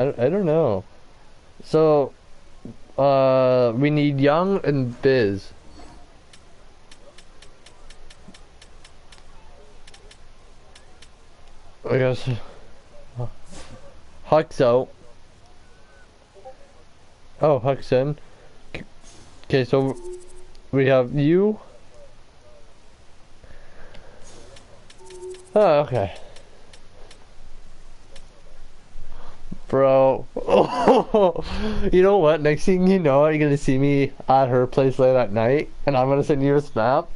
I don't know. So, we need Young and Biz. I guess Huck's out. Oh, Huck's in. Okay, so we have you. Oh, okay. Bro. You know what? Next thing you know, you're gonna see me at her place late at night, and I'm gonna send you a snap.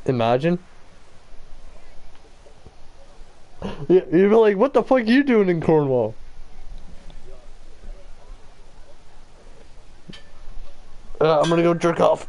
Imagine. You'd be like, what the fuck are you doing in Cornwall? I'm gonna go jerk off.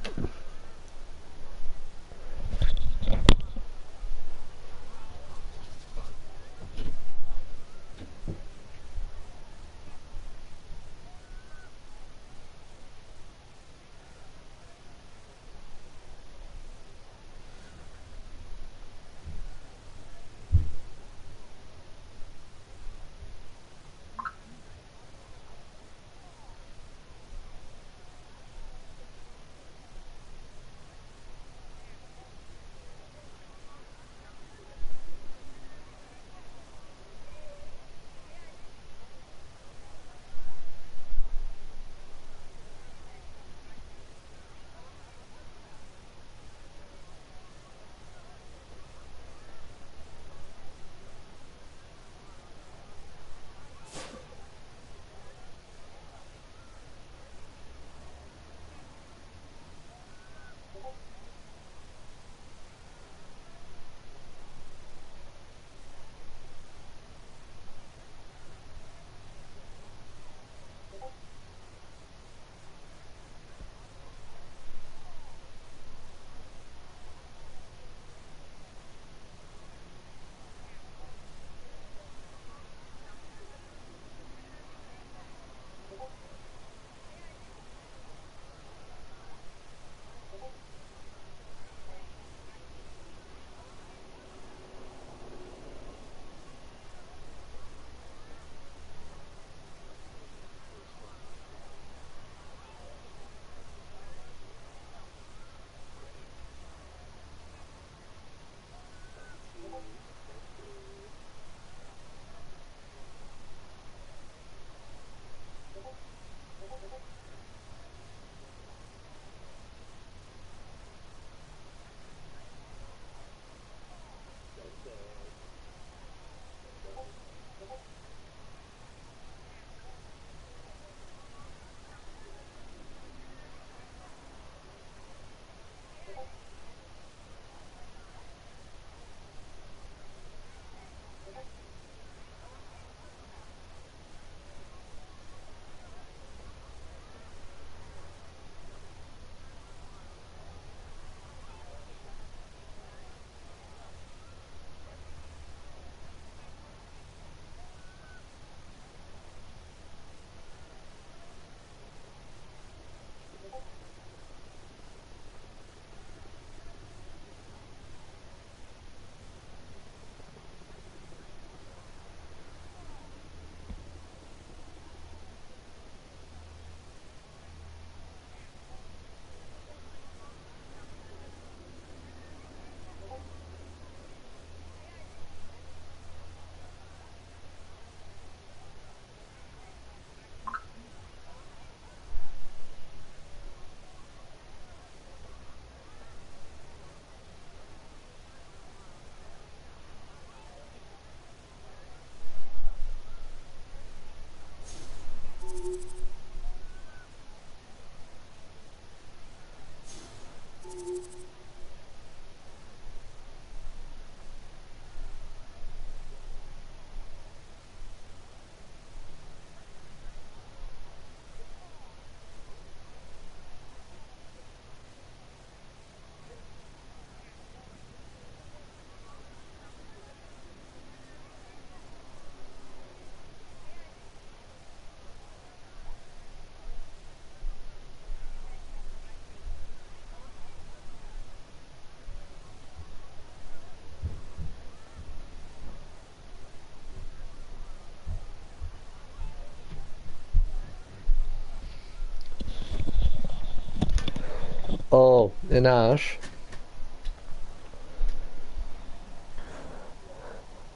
Oh, and Ash.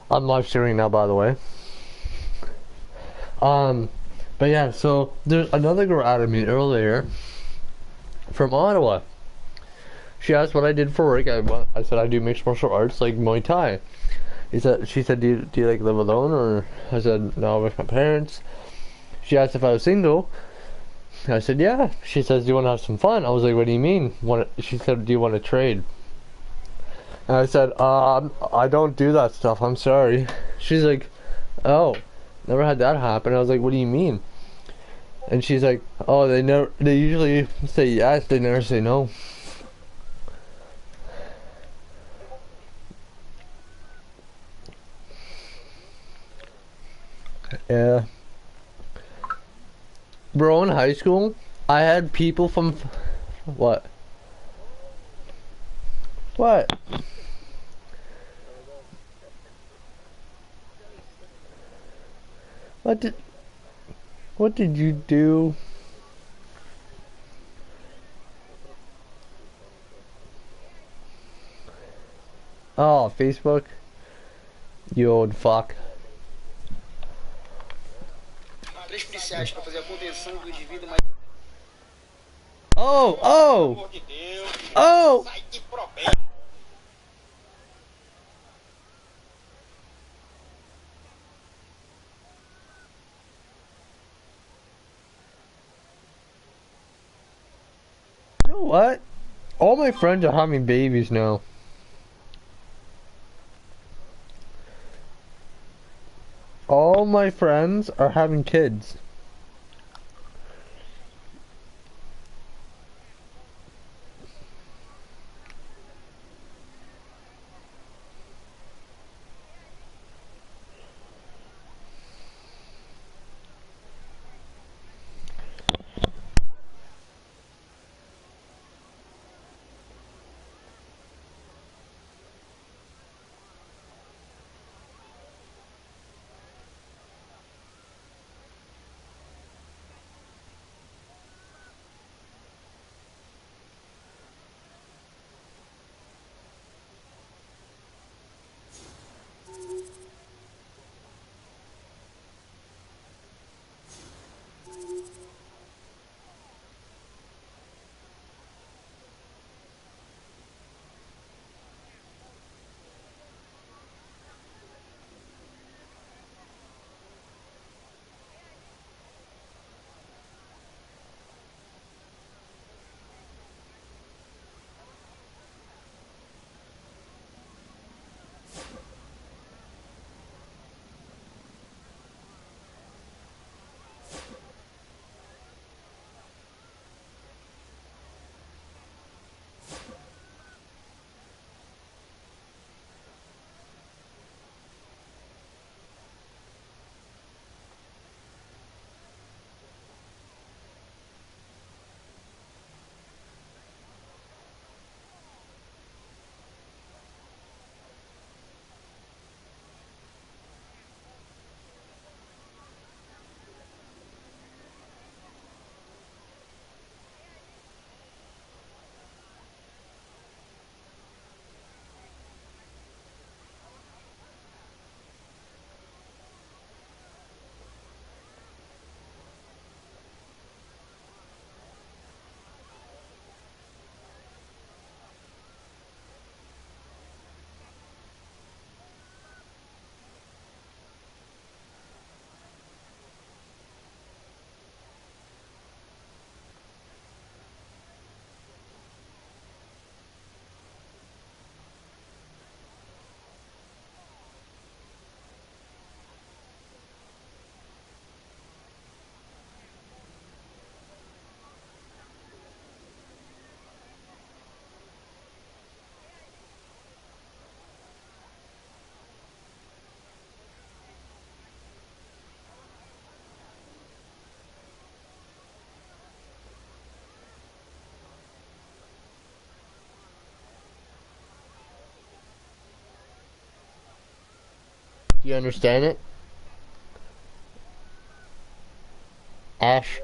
I'm live streaming now, by the way. But yeah, so there's another girl added me earlier from Ottawa. She asked what I did for work. I said I do mixed martial arts like Muay Thai. She said, do you like live alone? Or I said, no, with my parents. She asked if I was single. I said, yeah. She says, do you want to have some fun? I was like, what do you mean? She said, do you want to trade? And I said, I don't do that stuff. I'm sorry. She's like, oh, never had that happen. I was like, what do you mean? And she's like, oh, they usually say yes, they never say no. Yeah. Bro, in high school, I had people from... What? What? What did... What did you do? Oh, Facebook? You old fuck. Oh! Oh! Oh! You know what? All my friends are having babies now. All my friends are having kids. Do you understand it? Ash?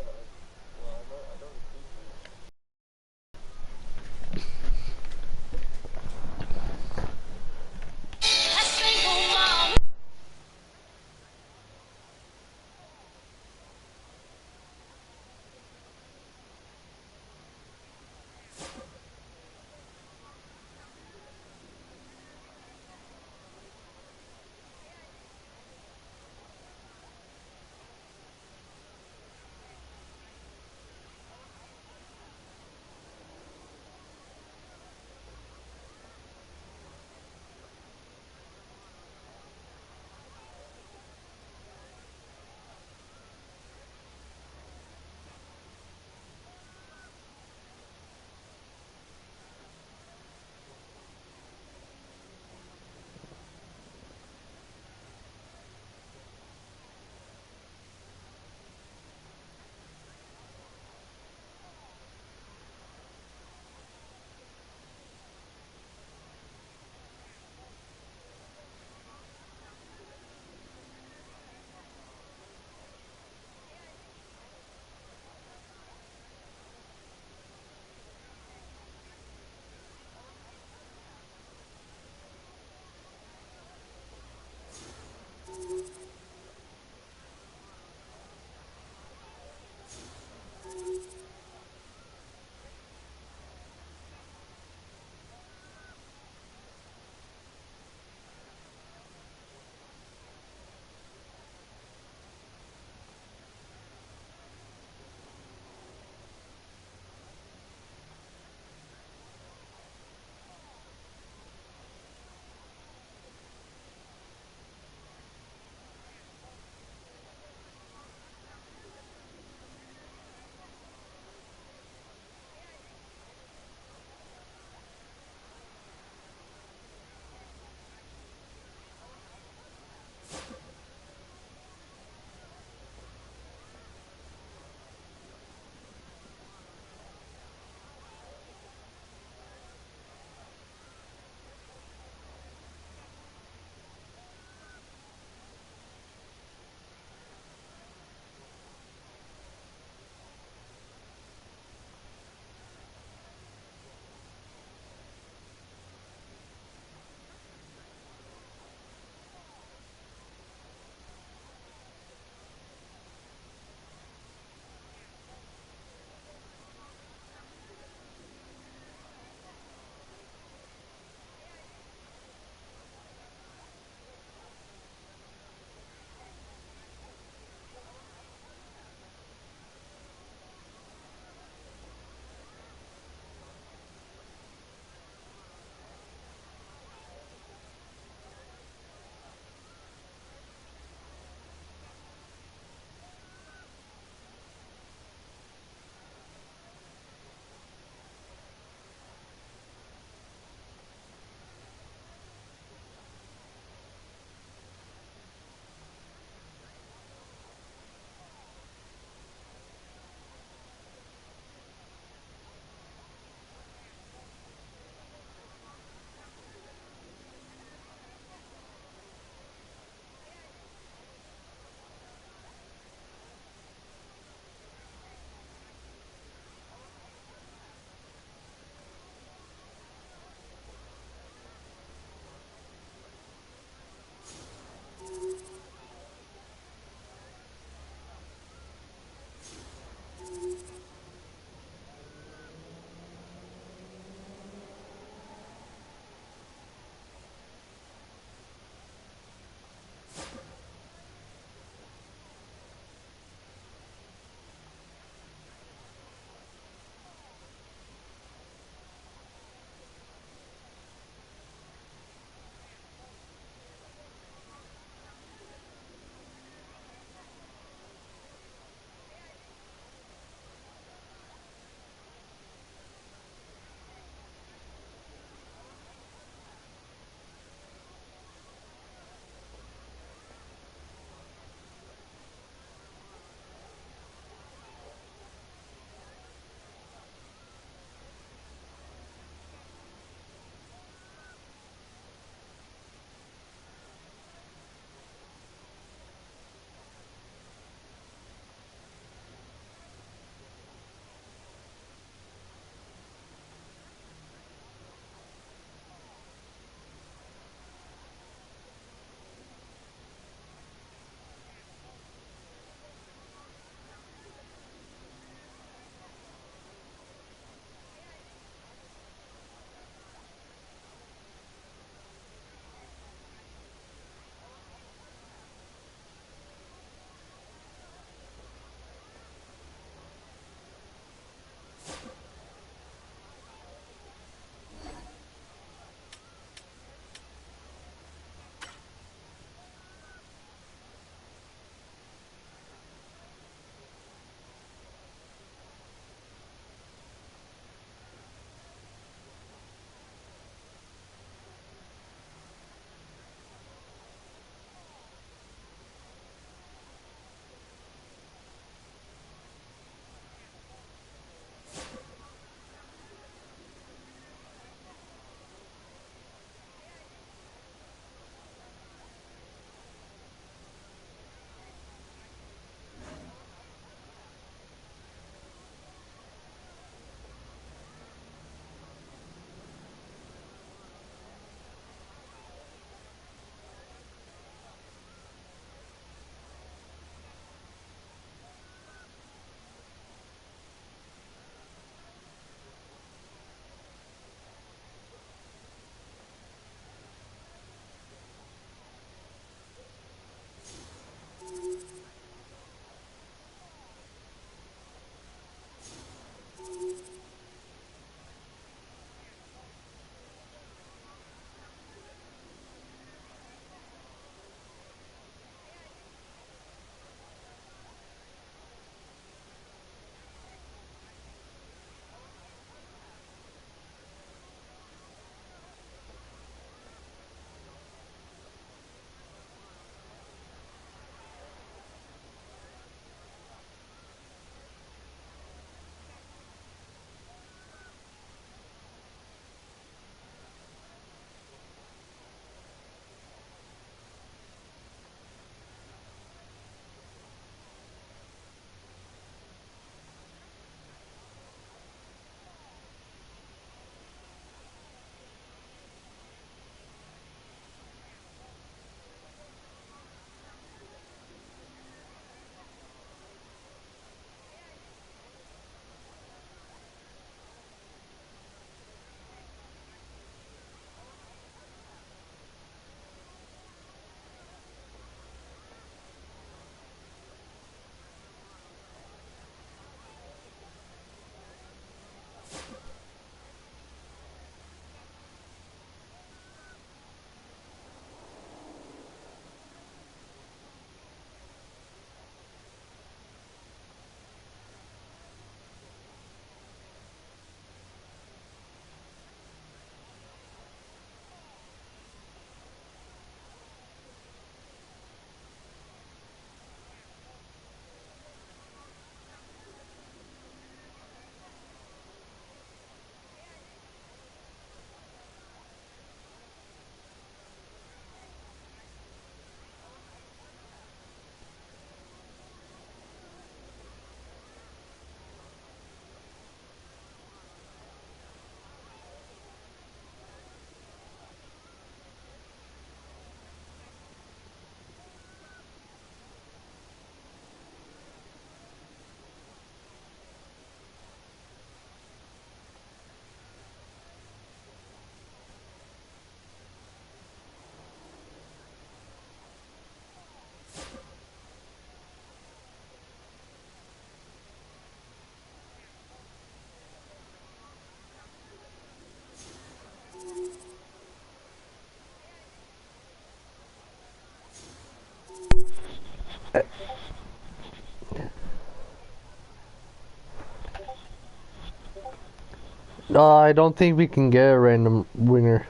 I don't think we can get a random winner.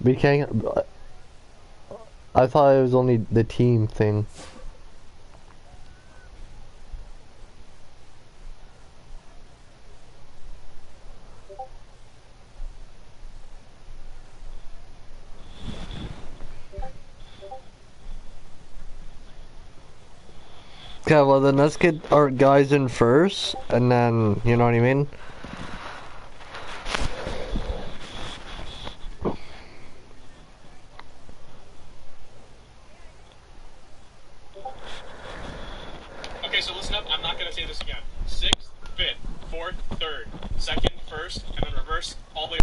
We can't. I thought it was only the team thing. Okay, well then let's get our guys in first, and then, you know what I mean? Okay, so listen up. I'm not going to say this again. 6th, 5th, 4th, 3rd, 2nd, 1st, and then reverse all the way.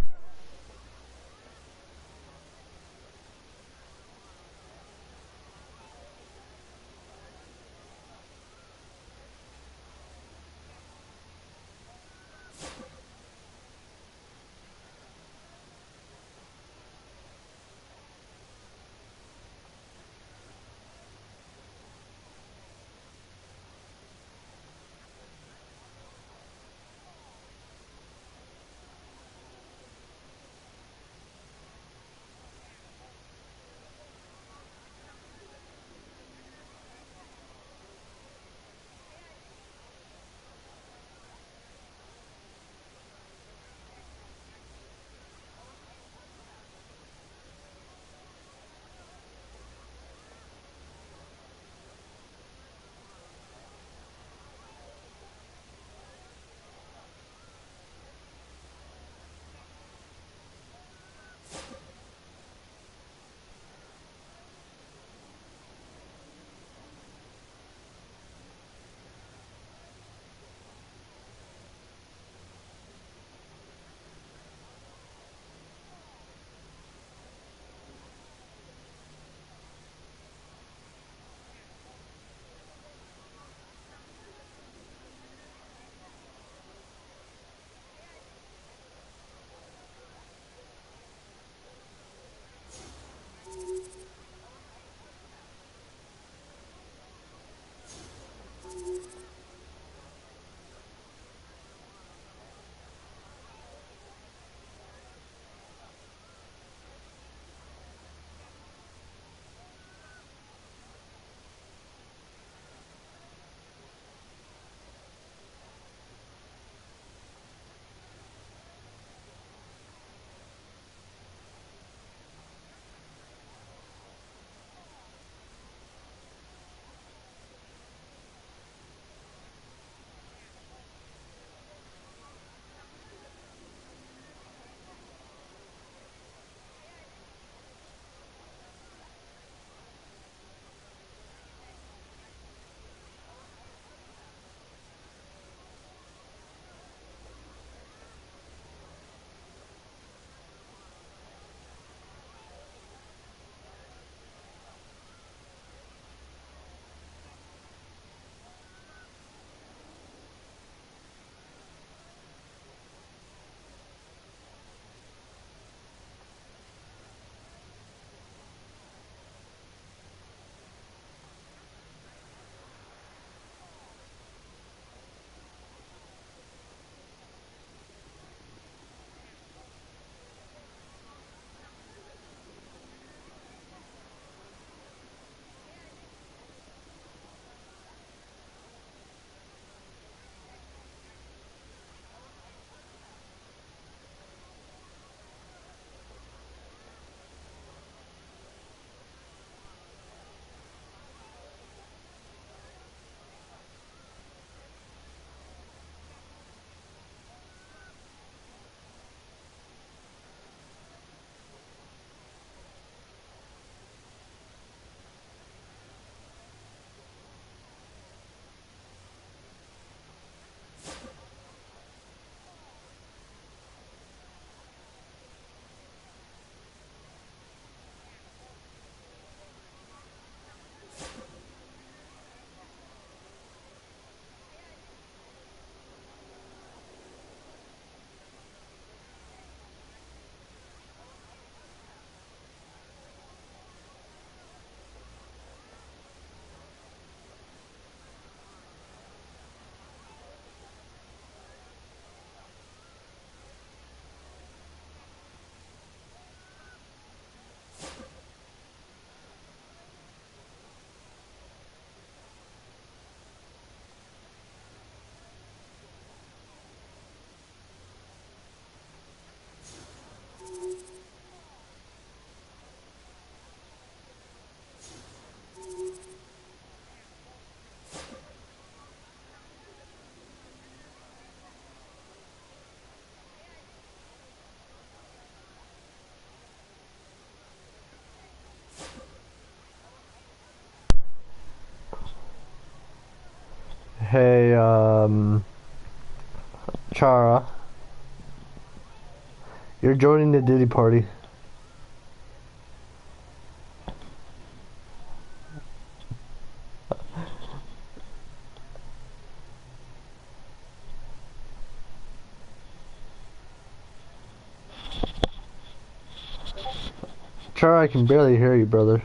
Hey, Chara, you're joining the Diddy party. Chara, I can barely hear you, brother.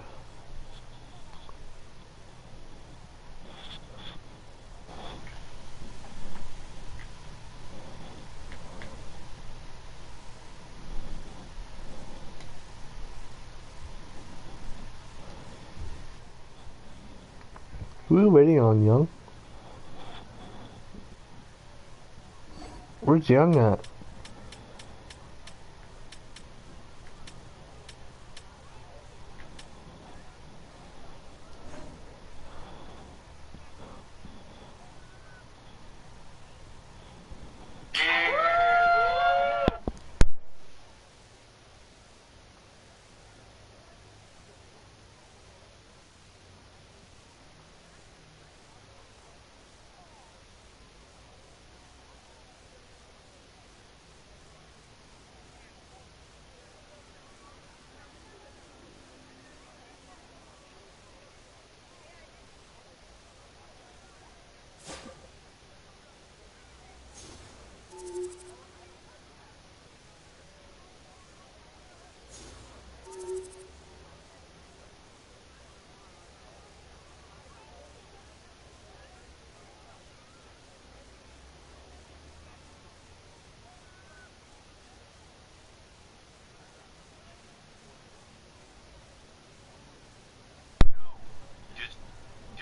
Who are we waiting on, Young? Where's Young at?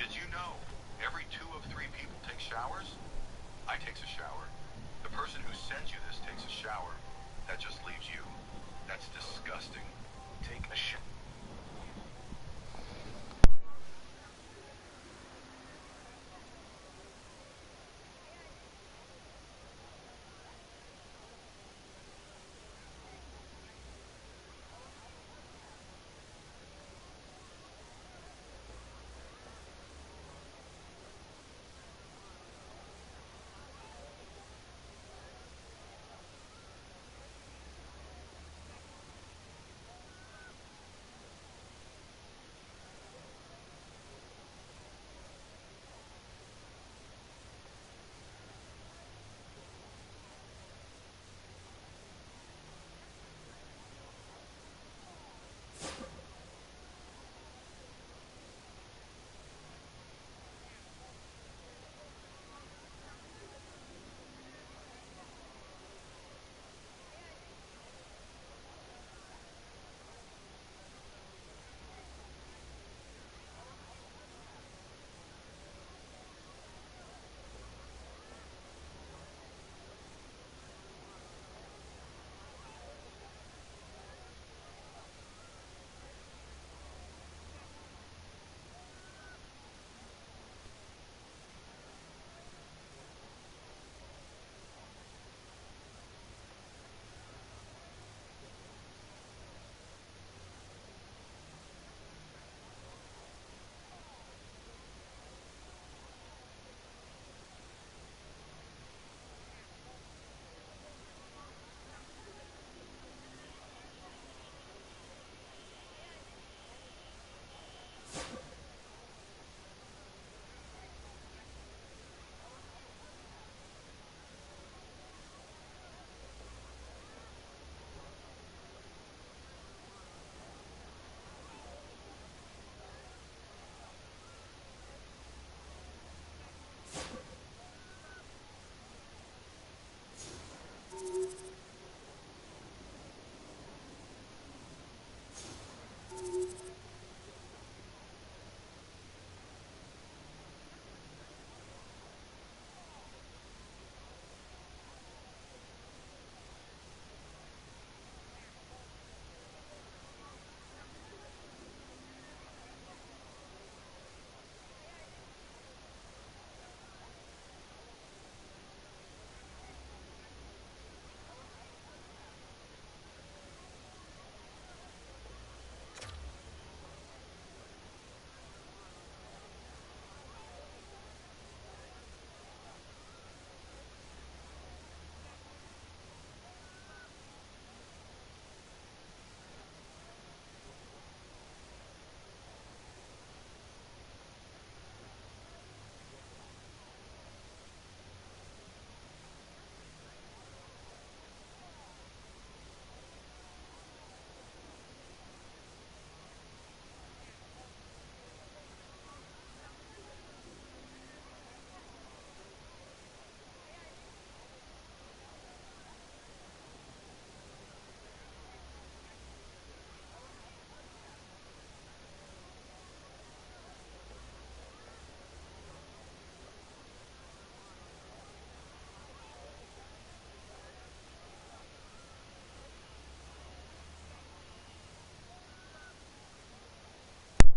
Did you know every 2 of 3 people take showers? I takes a shower. The person who sends you this takes a shower. That just leaves you. That's disgusting. Take a shower.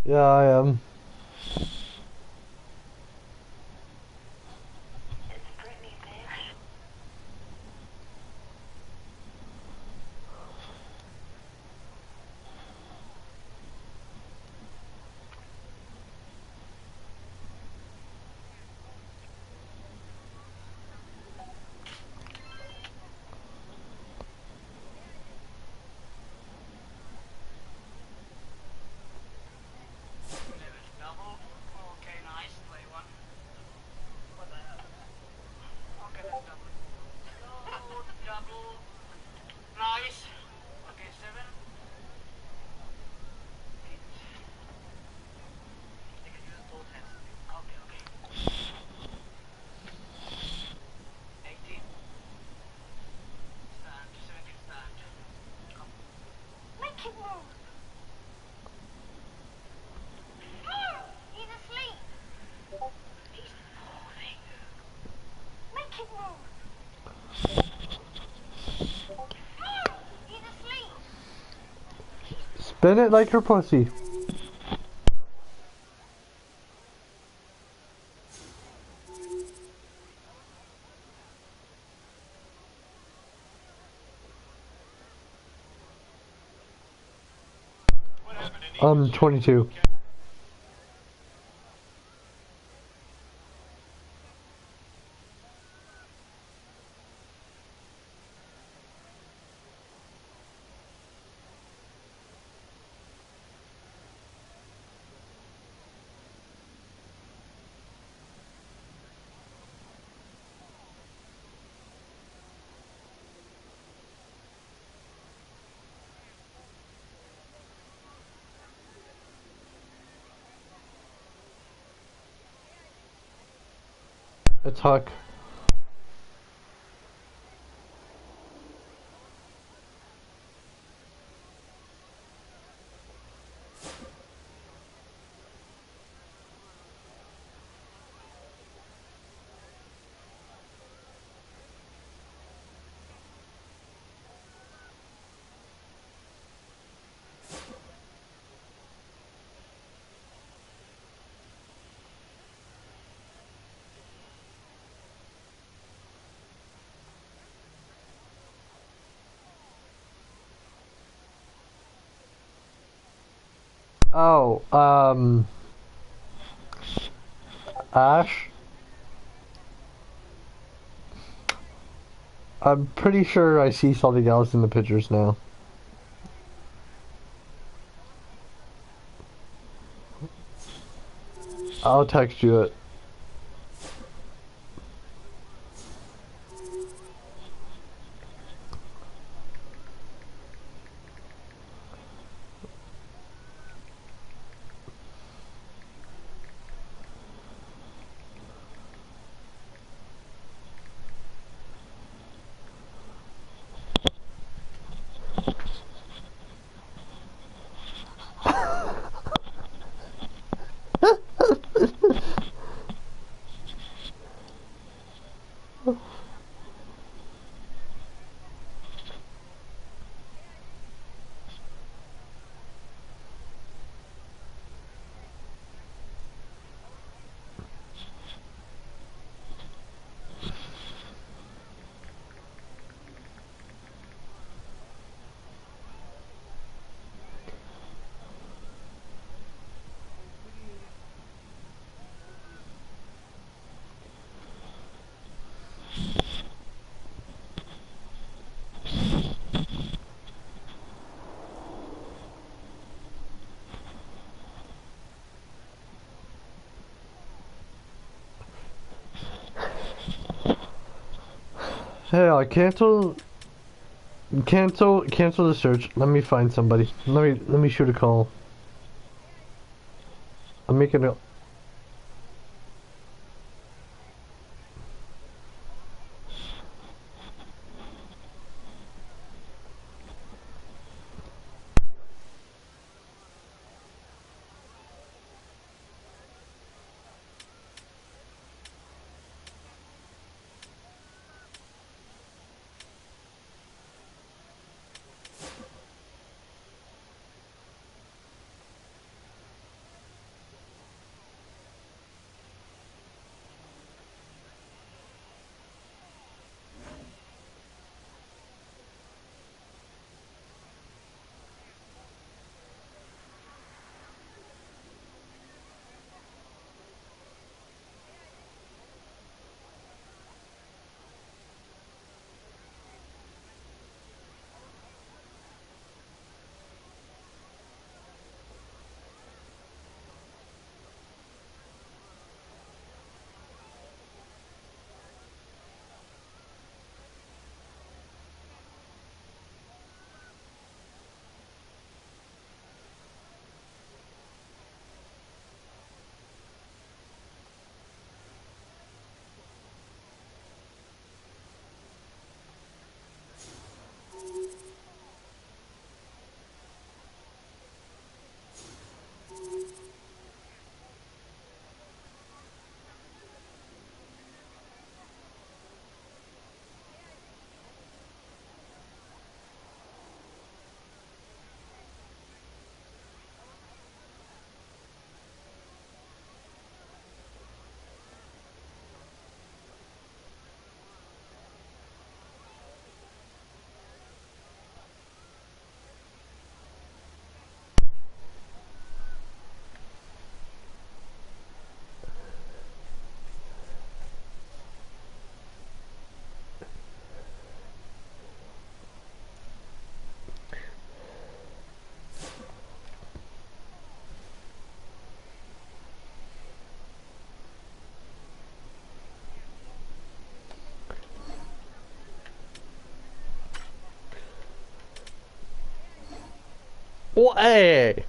Yeah, I am. Double. Okay, nice. Play one. What the hell? Okay, that's double. Go double. Nice. Okay, 7. 8. They can use both hands. Okay, okay. 18. Stand. 17 stand. Come. Make him move. He's asleep. He's moving. Make him move. He's asleep. Spin it like your pussy. What happened in 22. It's Huck. Oh, Ash? I'm pretty sure I see something else in the pictures now. I'll text you it. Hey, cancel the search. Let me find somebody. Let me shoot a call. I'm making a. What? Hey.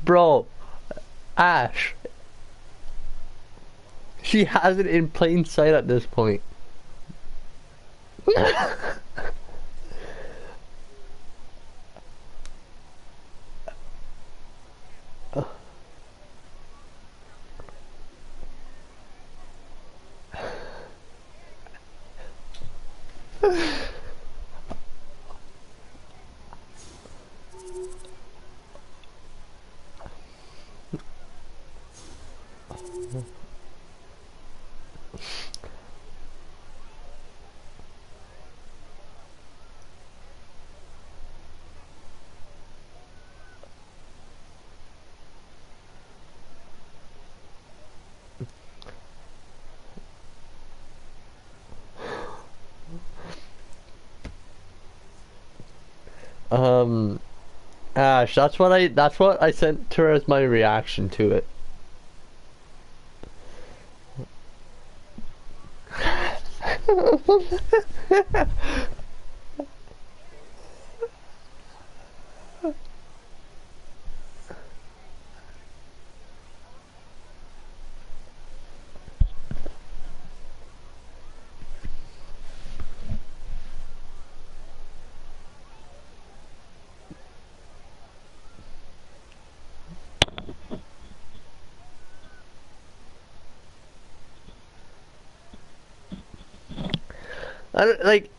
Bro, Ash. She has it in plain sight at this point. Ash, that's what I sent to her as my reaction to it. I don't, like,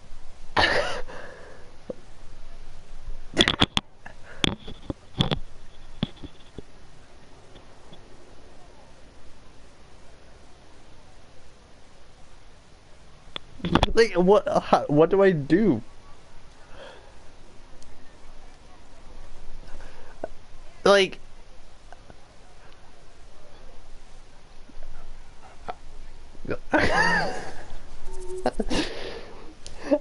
like what do I do? Like,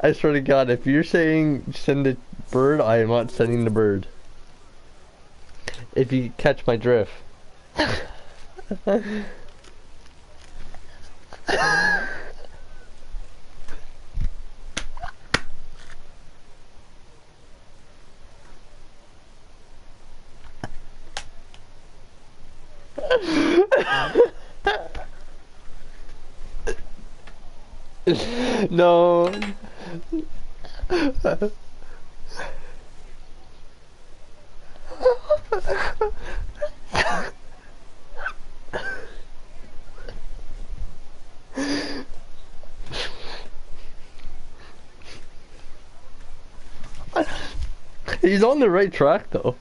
I swear to God, if you're saying send the bird, I am not sending the bird. If you catch my drift. No. He's on the right track though.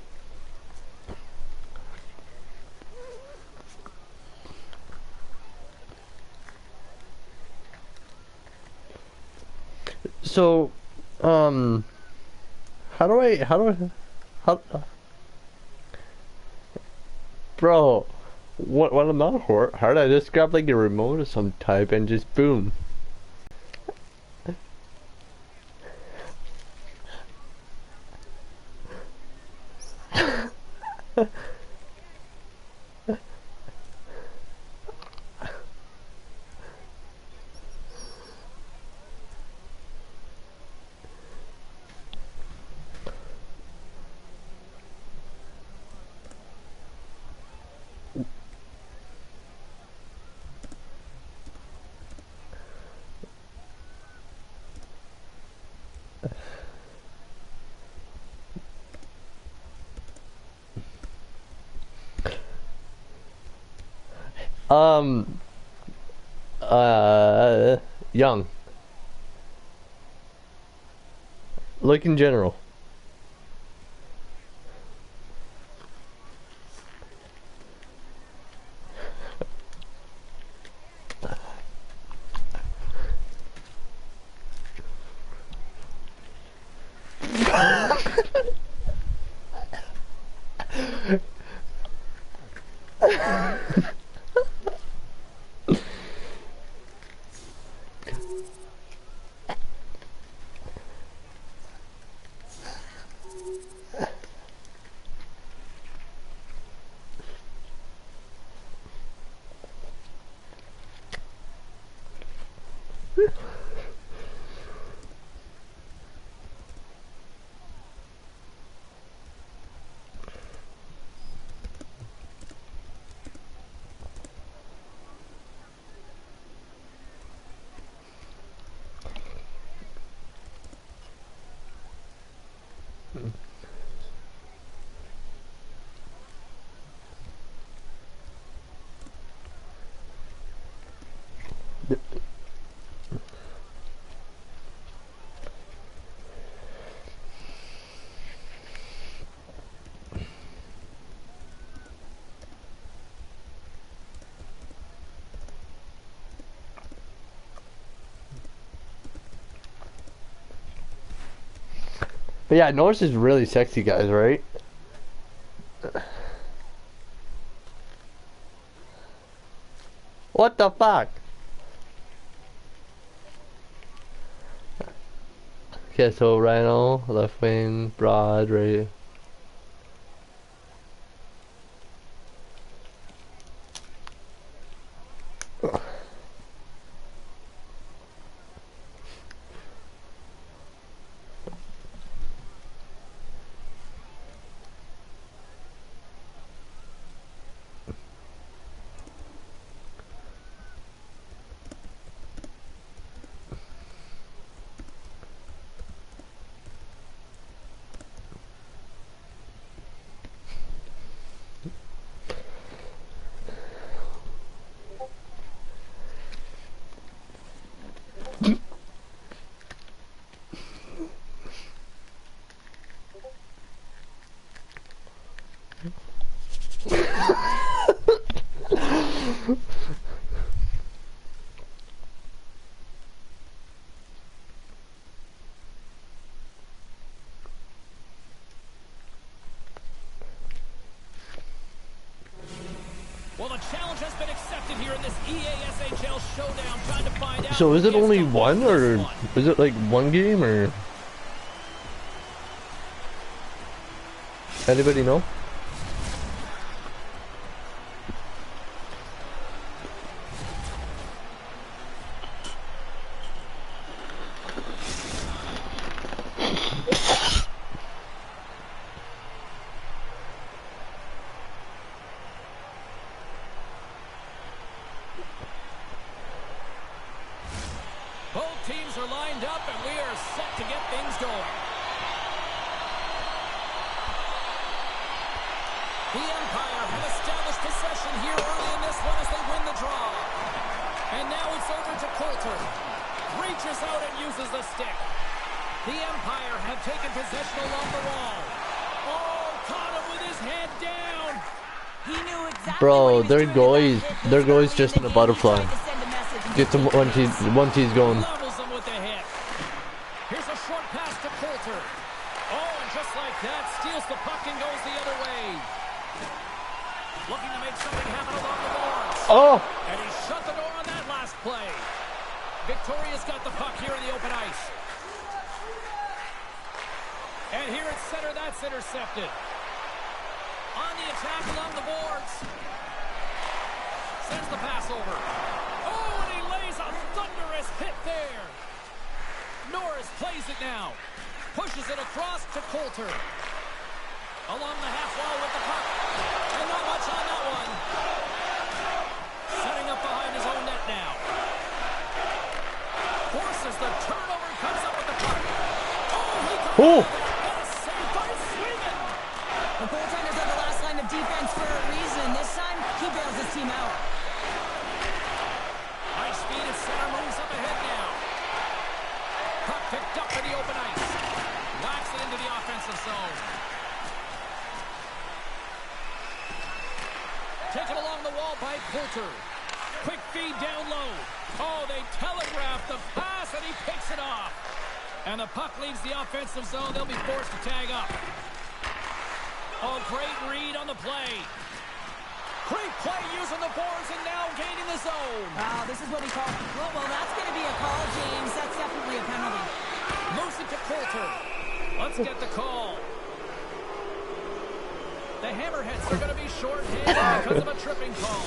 So, how, bro, what I'm not hard, I just grab like a remote of some type and just boom. Um, young. Look in general. But yeah, Norris is really sexy, guys, right? What the fuck? Okay, so Rhino, left wing, Broad, right. Well, the challenge has been accepted here in this EASHL showdown. Trying to find out. So is it who only gets to one, win or this one. is it like one game, or anybody know? Both teams are lined up, and we are set to get things going. The Empire have established possession here early in this one as they win the draw. And now it's over to Coulter. Reaches out and uses the stick. The Empire have taken possession along the wall. Oh, caught him with his head down. He knew exactly Bro, what he was their doing goalie's with that hit their this goalie's early just in in a the game. He butterfly. tried to send a message and Gets him just once he's going. Levels him with the hit. Here's a short pass to Coulter. Oh, and just like that, steals the puck and goes the other way. Looking to make something happen along the boards. Oh! And he shut the door on that last play. Victoria's got the puck here in the open ice. And here at center, that's intercepted. On the attack along the boards. Sends the pass over. Oh, and he lays a thunderous hit there. Norris plays it now. Pushes it across to Coulter. Along the half wall with the puck. And not much on that one. Setting up behind his own net now. Forces the turnover, comes up with the puck. Oh, he comes Oh! up with that. And a save by Sweden. The goaltenders are the last line of defense for a reason. This time, he bails his team out. High speed at center, moves up ahead now. Puck picked up in the open ice. Whacks it into the offensive zone. Taken along the wall by Coulter. Quick feed down low. Oh, they telegraph the pass, and he picks it off. And the puck leaves the offensive zone. They'll be forced to tag up. Oh, great read on the play. Great play using the boards and now gaining the zone. Wow, this is what he called. Well, that's going to be a call, James. That's definitely a penalty. Moves it to Coulter. Let's get the call. The Hammerheads are going to be short-handed because of a tripping call.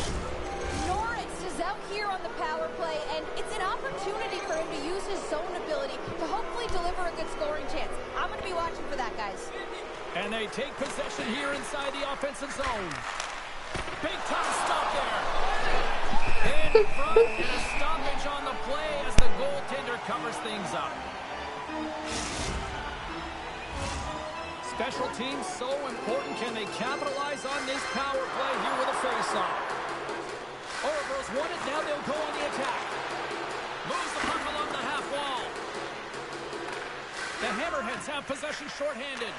Norris is out here on the power play, and it's an opportunity for him to use his zone ability to hopefully deliver a good scoring chance. I'm going to be watching for that, guys. And they take possession here inside the offensive zone. Big time stop there. In front, and a stoppage on the play as the goaltender covers things up. Special teams so important. Can they capitalize on this power play here with a face-off? Oroville's won it. Now they'll go on the attack. Moves the puck along the half wall. The Hammerheads have possession short-handed.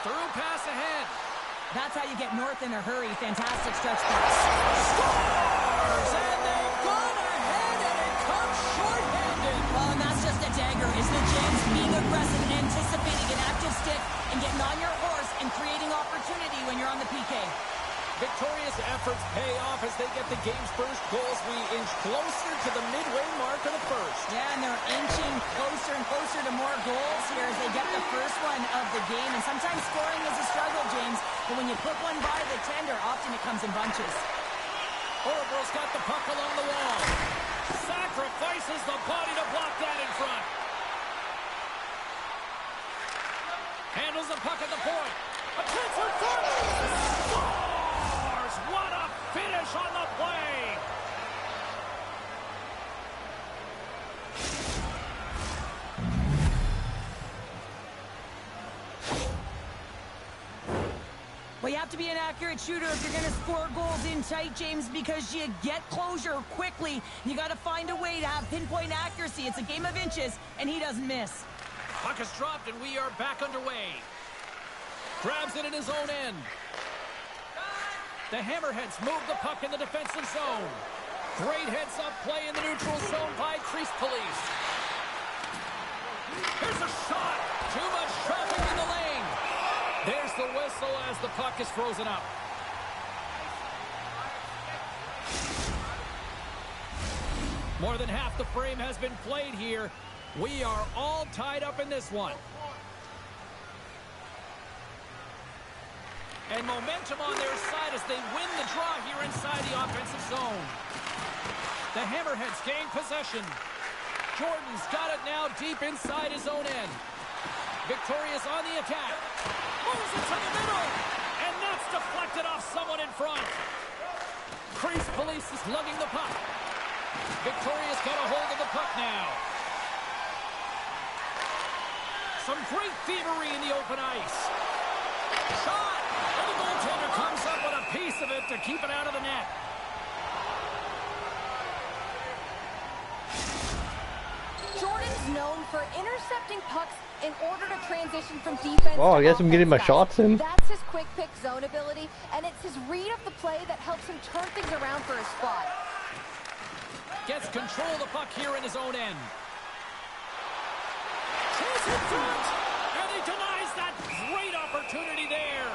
Through pass ahead. That's how you get north in a hurry. Fantastic stretch pass. Scores! And they've gone ahead, and it comes short-handed. Oh, and that's just a dagger, isn't it, James? Being aggressive and anticipating activating an active stick and getting on your horse and creating opportunity when you're on the PK. Victorious efforts pay off as they get the game's first goals. We inch closer to the midway mark of the first. Yeah, and they're inching closer and closer to more goals here as they get the first one of the game. And sometimes scoring is a struggle, James, but when you put one by the tender, often it comes in bunches. Orebro's got the puck along the wall. Sacrifices the body to block that in front. Handles the puck at the point. A chance for Thornton. What a finish on the play! Well, you have to be an accurate shooter if you're going to score goals in tight, James, because you get closure quickly. You got to find a way to have pinpoint accuracy. It's a game of inches, and he doesn't miss. Puck is dropped, and we are back underway. Grabs it in his own end. The Hammerheads move the puck in the defensive zone. Great heads-up play in the neutral zone by Crease Police. Here's a shot. Too much traffic in the lane. There's the whistle as the puck is frozen up. More than half the frame has been played here. We are all tied up in this one. And momentum on their side as they win the draw here inside the offensive zone. The Hammerheads gain possession. Jordan's got it now deep inside his own end. Victoria's on the attack. Moves it to the middle. And that's deflected off someone in front. Crease Police is lugging the puck. Victoria's got a hold of the puck now. Some great thievery in the open ice. Shot! And the goaltender comes up with a piece of it to keep it out of the net. Jordan's known for intercepting pucks in order to transition from defense Oh, to I guess I'm getting my offense, shots in. That's his quick pick zone ability, and it's his read of the play that helps him turn things around for his squad. Gets control of the puck here in his own end. Chase in front! And he denies that great opportunity there.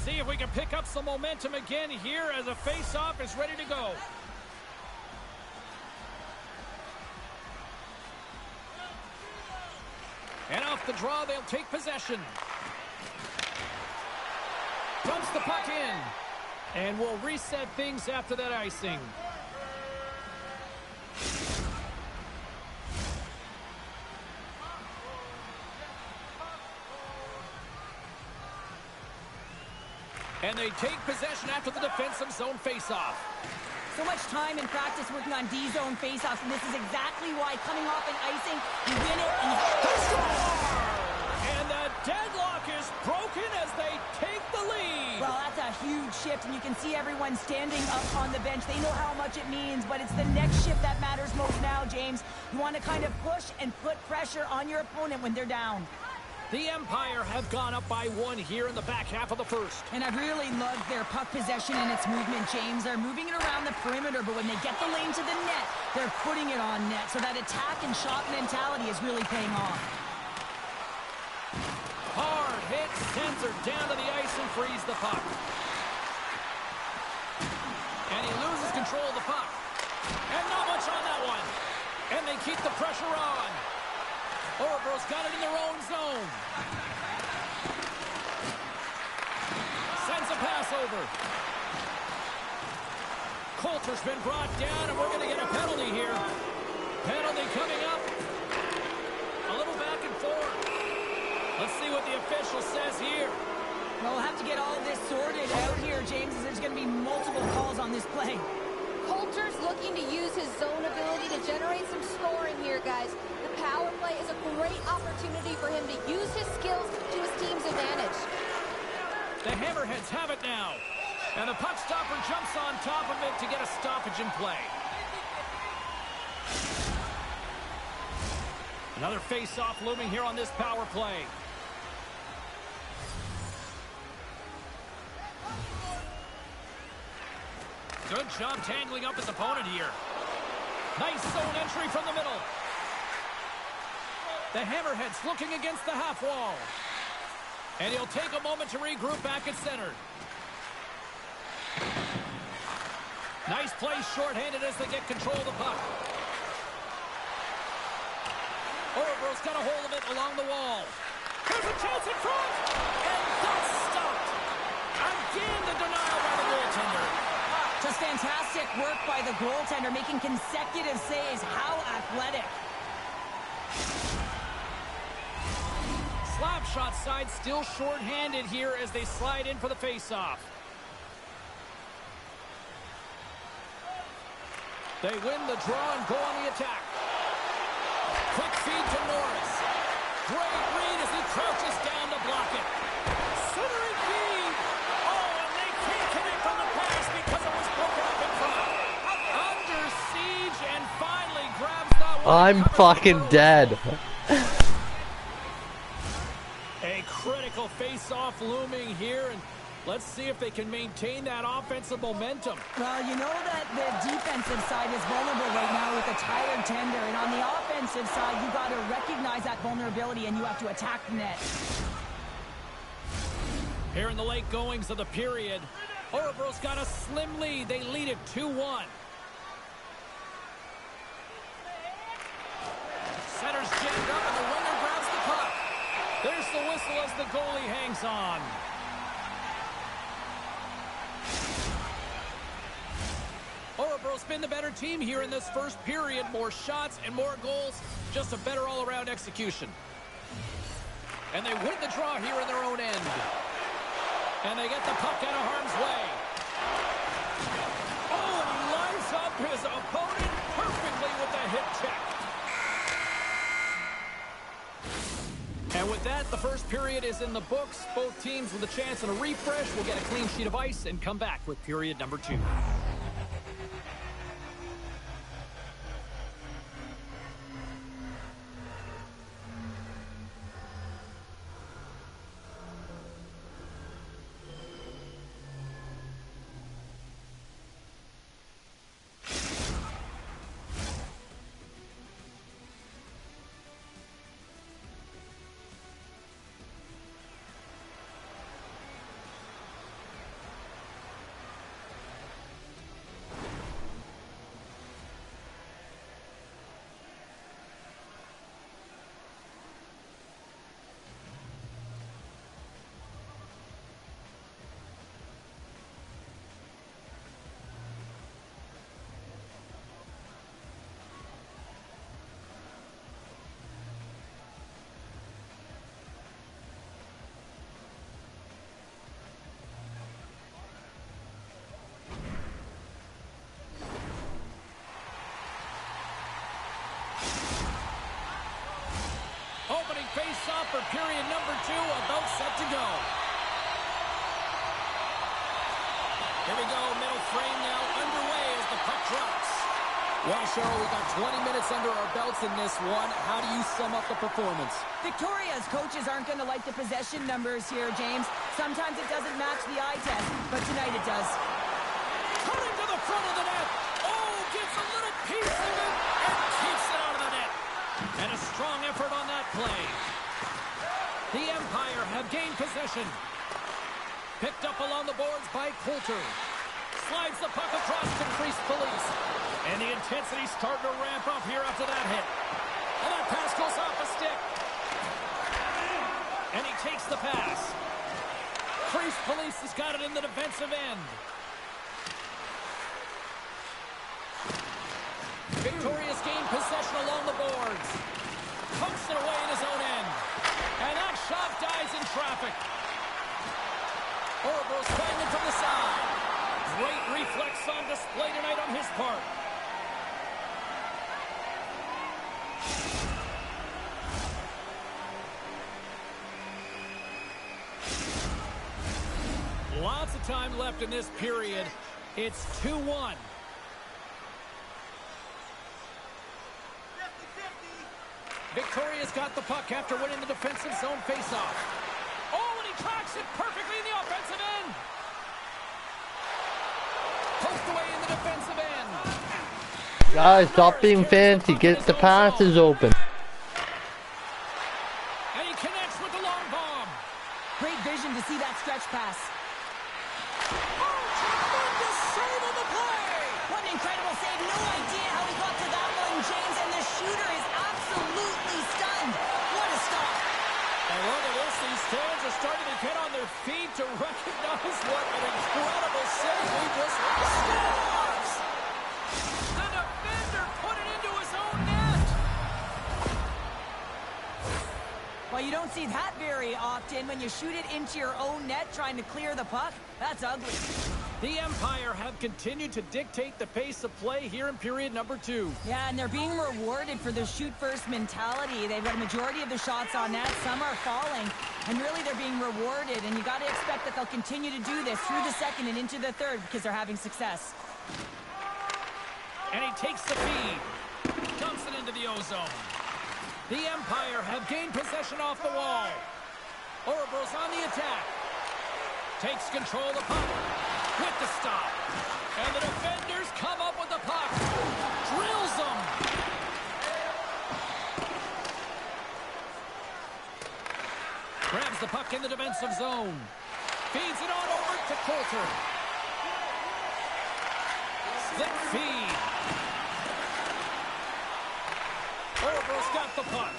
See if we can pick up some momentum again here as a face-off is ready to go. And off the draw, they'll take possession. Dumps the puck in. And we'll reset things after that icing. And they take possession after the defensive zone face-off. So much time in practice working on D-zone faceoffs, and this is exactly why coming off an icing, you win it and you score! And the deadlock is broken as they take the lead. Well, that's a huge shift, and you can see everyone standing up on the bench. They know how much it means, but it's the next shift that matters most now, James. You want to kind of push and put pressure on your opponent when they're down. The Empire have gone up by one here in the back half of the first. And I've really loved their puck possession and its movement, James. They're moving it around the perimeter, but when they get the lane to the net, they're putting it on net. So that attack and shot mentality is really paying off. Hard hit, sends her down to the ice and frees the puck. And he loses control of the puck. And not much on that one. And they keep the pressure on. Orebro's got it in their own zone. Sends a pass over. Coulter's been brought down, and we're going to get a penalty here. Penalty coming up. A little back and forth. Let's see what the official says here. Well, we'll have to get all of this sorted out here, James, as there's going to be multiple calls on this play. Coulter's looking to use his zone ability to generate some scoring here, guys. The power play is a great opportunity for him to use his skills to his team's advantage. The Hammerheads have it now. And the puck stopper jumps on top of it to get a stoppage in play. Another face-off looming here on this power play. Good job tangling up his opponent here. Nice zone entry from the middle. The Hammerheads looking against the half wall. And he'll take a moment to regroup back at center. Nice play shorthanded as they get control of the puck. Orebro's got a hold of it along the wall. There's a chance in front! And that's stopped. Again, the denial by the goaltender. Just fantastic work by the goaltender, making consecutive saves. How athletic. Slapshot side still short-handed here as they slide in for the face-off. They win the draw and go on the attack. Quick feed to Norris. Great read as he crouches down to block it. Centering feed. Oh, and they can't connect on the pass because it was broken up in front. Under siege and finally grabs that one. I'm fucking dead. A critical face-off looming here, and let's see if they can maintain that offensive momentum. Well, you know that the defensive side is vulnerable right now with a tired tender, and on the offensive side, you got to recognize that vulnerability and you have to attack the net. Here in the late goings of the period, Orebro's got a slim lead. They lead it 2-1. Center's jammed up, and the winger grabs the puck. There's the whistle as the goalie hangs on. Orebro's been the better team here in this first period. More shots and more goals. Just a better all-around execution. And they win the draw here in their own end. And they get the puck out of harm's way. Oh, and he lines up his opponent perfectly with the hip check. And with that, the first period is in the books. Both teams with a chance and a refresh will get a clean sheet of ice and come back with period number 2. Opening face-off for period number 2, about set to go. Here we go, middle frame now underway as the puck drops. Well, Cheryl, we got 20 minutes under our belts in this one. How do you sum up the performance? Victoria's coaches aren't going to like the possession numbers here, James. Sometimes it doesn't match the eye test, but tonight it does. Cutting to the front of the net. Oh, gets a little piece of it and keeps it out of the net. And a strong effort on that play. The Empire have gained possession. Picked up along the boards by Coulter. Slides the puck across to Priest Police. And the intensity's starting to ramp up here after that hit. And that pass goes off a stick. And he takes the pass. Priest Police has got it in the defensive end. Victoria's gained possession along the boards. Pumps it away in his own end. And that shot dies in traffic. Orebro's banging from the side. Great reflex on display tonight on his part. Lots of time left in this period. It's 2-1. Victoria's got the puck after winning the defensive zone faceoff. Oh, and he tracks it perfectly in the offensive end. Poked away in the Guys, stop being fancy. Get the passes open. And he connects with the long bomb. Great vision to see that stretch pass. Tremendous save on the play. What an incredible save. No idea how he got to that one, James, and the shooter is absolutely stunned. What a stop. And look at this. These fans are starting to get on their feet to recognize what an incredible save we just scores. The defender put it into his own net. Well, you don't see that very often when you shoot it into your own net trying to clear the puck. That's ugly. The Empire have continued to dictate the pace of play here in period number 2. Yeah, and they're being rewarded for their shoot-first mentality. They've got a majority of the shots on net. Some are falling, and really they're being rewarded. And you got to expect that they'll continue to do this through the second and into the third because they're having success. And he takes the feed. Dumps it into the O-zone. The Empire have gained possession off the wall. Ouroboros on the attack. Takes control of the puck with the stop. And the defenders come up with the puck. Drills them. Grabs the puck in the defensive zone. Feeds it on over to Coulter. Slip feed. Ouroboros got the puck.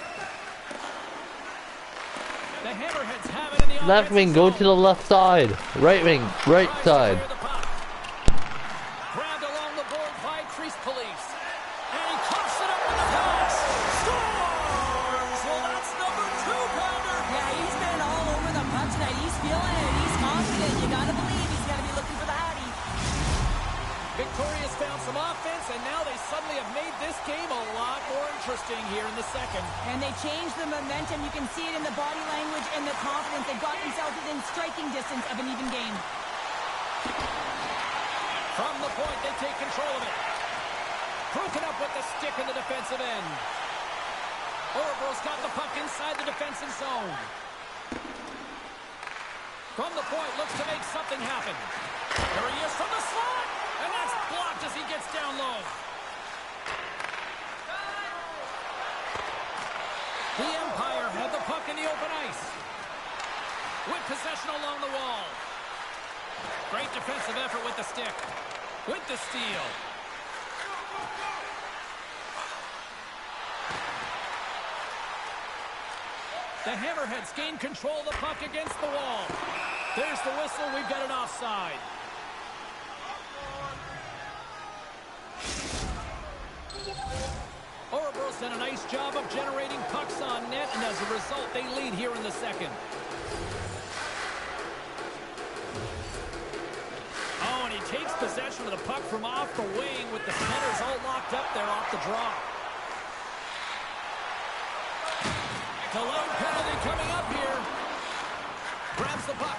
The Hammerheads have it in the Left wing, go to the left side. Right wing, right side. Grabbed along the board by Crease Police. And he cuffs it up with the pass. Scores! Well, that's number 2-pounder. Yeah, he's been all over the puck tonight. He's feeling it. He's confident. You got to believe he's going to be looking for the Hattie. Victoria's found some offense, and now they suddenly have made this game a lot more interesting here in the second. And they changed the momentum. You can see it in the body language and the confidence. They got themselves within striking distance of an even game. From the point, they take control of it. Broken up with the stick in the defensive end. Ouroboros got the puck inside the defensive zone. From the point, looks to make something happen. There he is from the slot, and that's blocked as he gets down low. The Empire have the puck in the open ice. With possession along the wall. Great defensive effort with the stick. With the steal. The Hammerheads gain control of the puck against the wall. There's the whistle. We've got an offside. Ouroboros done a nice job of generating pucks on net, and as a result, they lead here in the second. Oh, and he takes possession of the puck from off the wing with the centers all locked up there off the draw. Delayed penalty coming up here. Grabs the puck.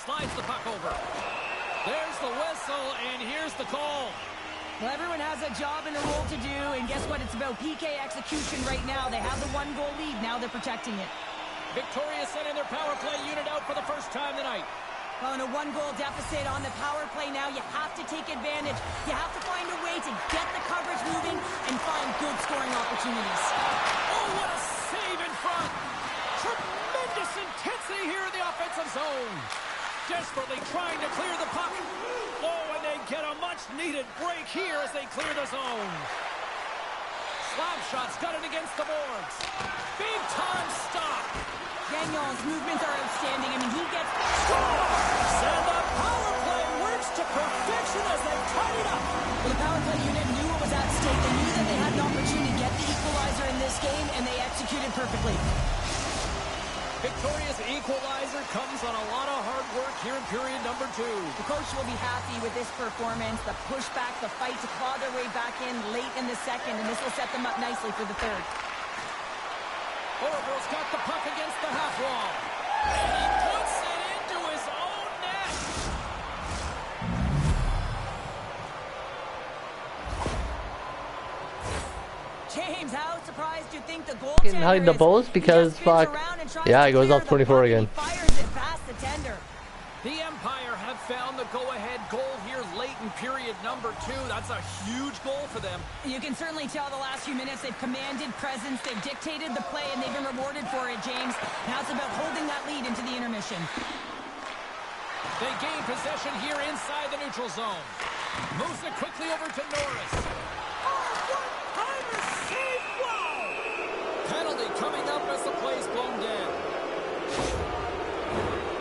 Slides the puck over. There's the whistle, and here's the call. Well, everyone has a job and a role to do, and guess what? It's about PK execution right now. They have the 1-goal lead. Now they're protecting it. Victoria sending their power play unit out for the first time tonight. Well, in a 1-goal deficit on the power play now, you have to take advantage. You have to find a way to get the coverage moving and find good scoring opportunities. Oh, what a save in front. Tremendous intensity here in the offensive zone. Desperately trying to clear the puck. Oh, and they get a much-needed break here as they clear the zone. Slap shots got it against the boards. Big-time stop. Gagnon's movements are outstanding. I mean, he gets... Scores! And the power play works to perfection as they tied it up. Well, the power play unit knew what was at stake. They knew that they had an opportunity to get the equalizer in this game, and they executed perfectly. Victoria's equalizer comes on a lot of hard work here in period number 2. The coach will be happy with this performance, the pushback, the fight to claw their way back in late in the second, and this will set them up nicely for the third. Ouroboros got the puck against the half wall. And he puts it into his own net. James, how surprised do you think the Getting goaltender hide the is? balls because He just fuck. spins around and tries Yeah, to it goes clear off the 24 puck again. and fires it past the tender. The Empire have found the go-ahead goal here late in period number 2. That's a huge goal for them. You can certainly tell the last few minutes they've commanded presence, they've dictated the play, and they've been rewarded for it, James. Now it's about holding that lead into the intermission. They gain possession here inside the neutral zone. Moves it quickly over to Norris. One-timer save! Wow! Penalty coming up as the play's blown dead.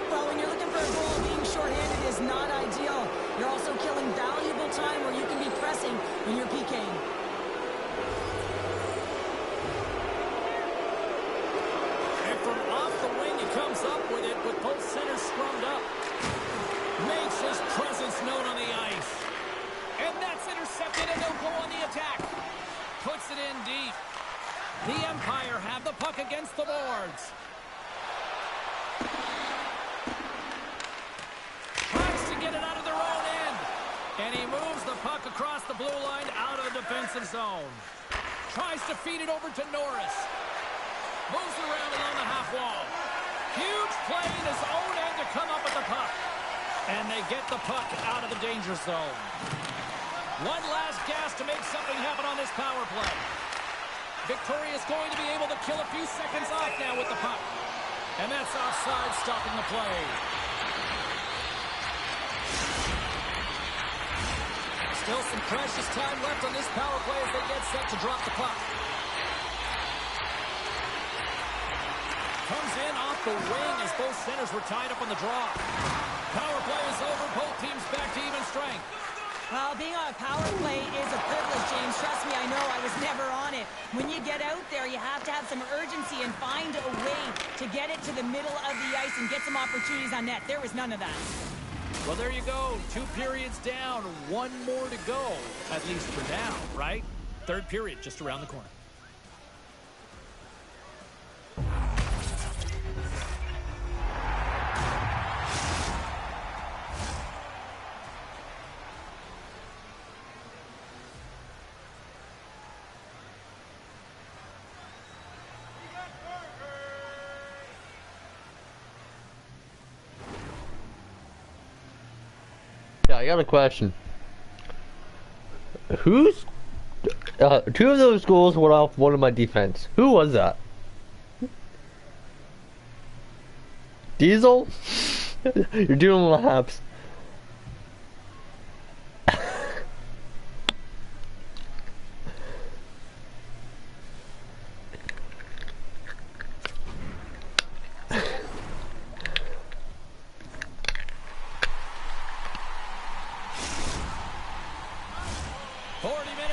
Well, when you're looking for a goal, being shorthanded is not ideal. You're also killing valuable time where you can be pressing when you're PKing. And from off the wing, he comes up with it with both centers scrummed up. Makes his presence known on the ice. And that's intercepted, and they'll go on the attack. Puts it in deep. The Empire have the puck against the boards. Tries to get it out of their own end. And he moves the puck across the blue line out of the defensive zone. Tries to feed it over to Norris. Moves around along the half wall. Huge play in his own end to come up with the puck. And they get the puck out of the danger zone. One last gas to make something happen on this power play. Victoria is going to be able to kill a few seconds off now with the puck. And that's offside, stopping the play. Still some precious time left on this power play as they get set to drop the puck. Comes in off the wing as both centers were tied up on the draw. Power play is over. Both teams back to even strength. Well, being on a power play is a privilege, James. Trust me, I know. I was never on it. When you get out there, you have to have some urgency and find a way to get it to the middle of the ice and get some opportunities on net. There was none of that. Well, there you go. 2 periods down, 1 more to go, at least for now, right? Third period just around the corner. Yeah, I got a question. Who's 2 of those goals went off one of my defense? Who was that? Diesel? You're doing laps.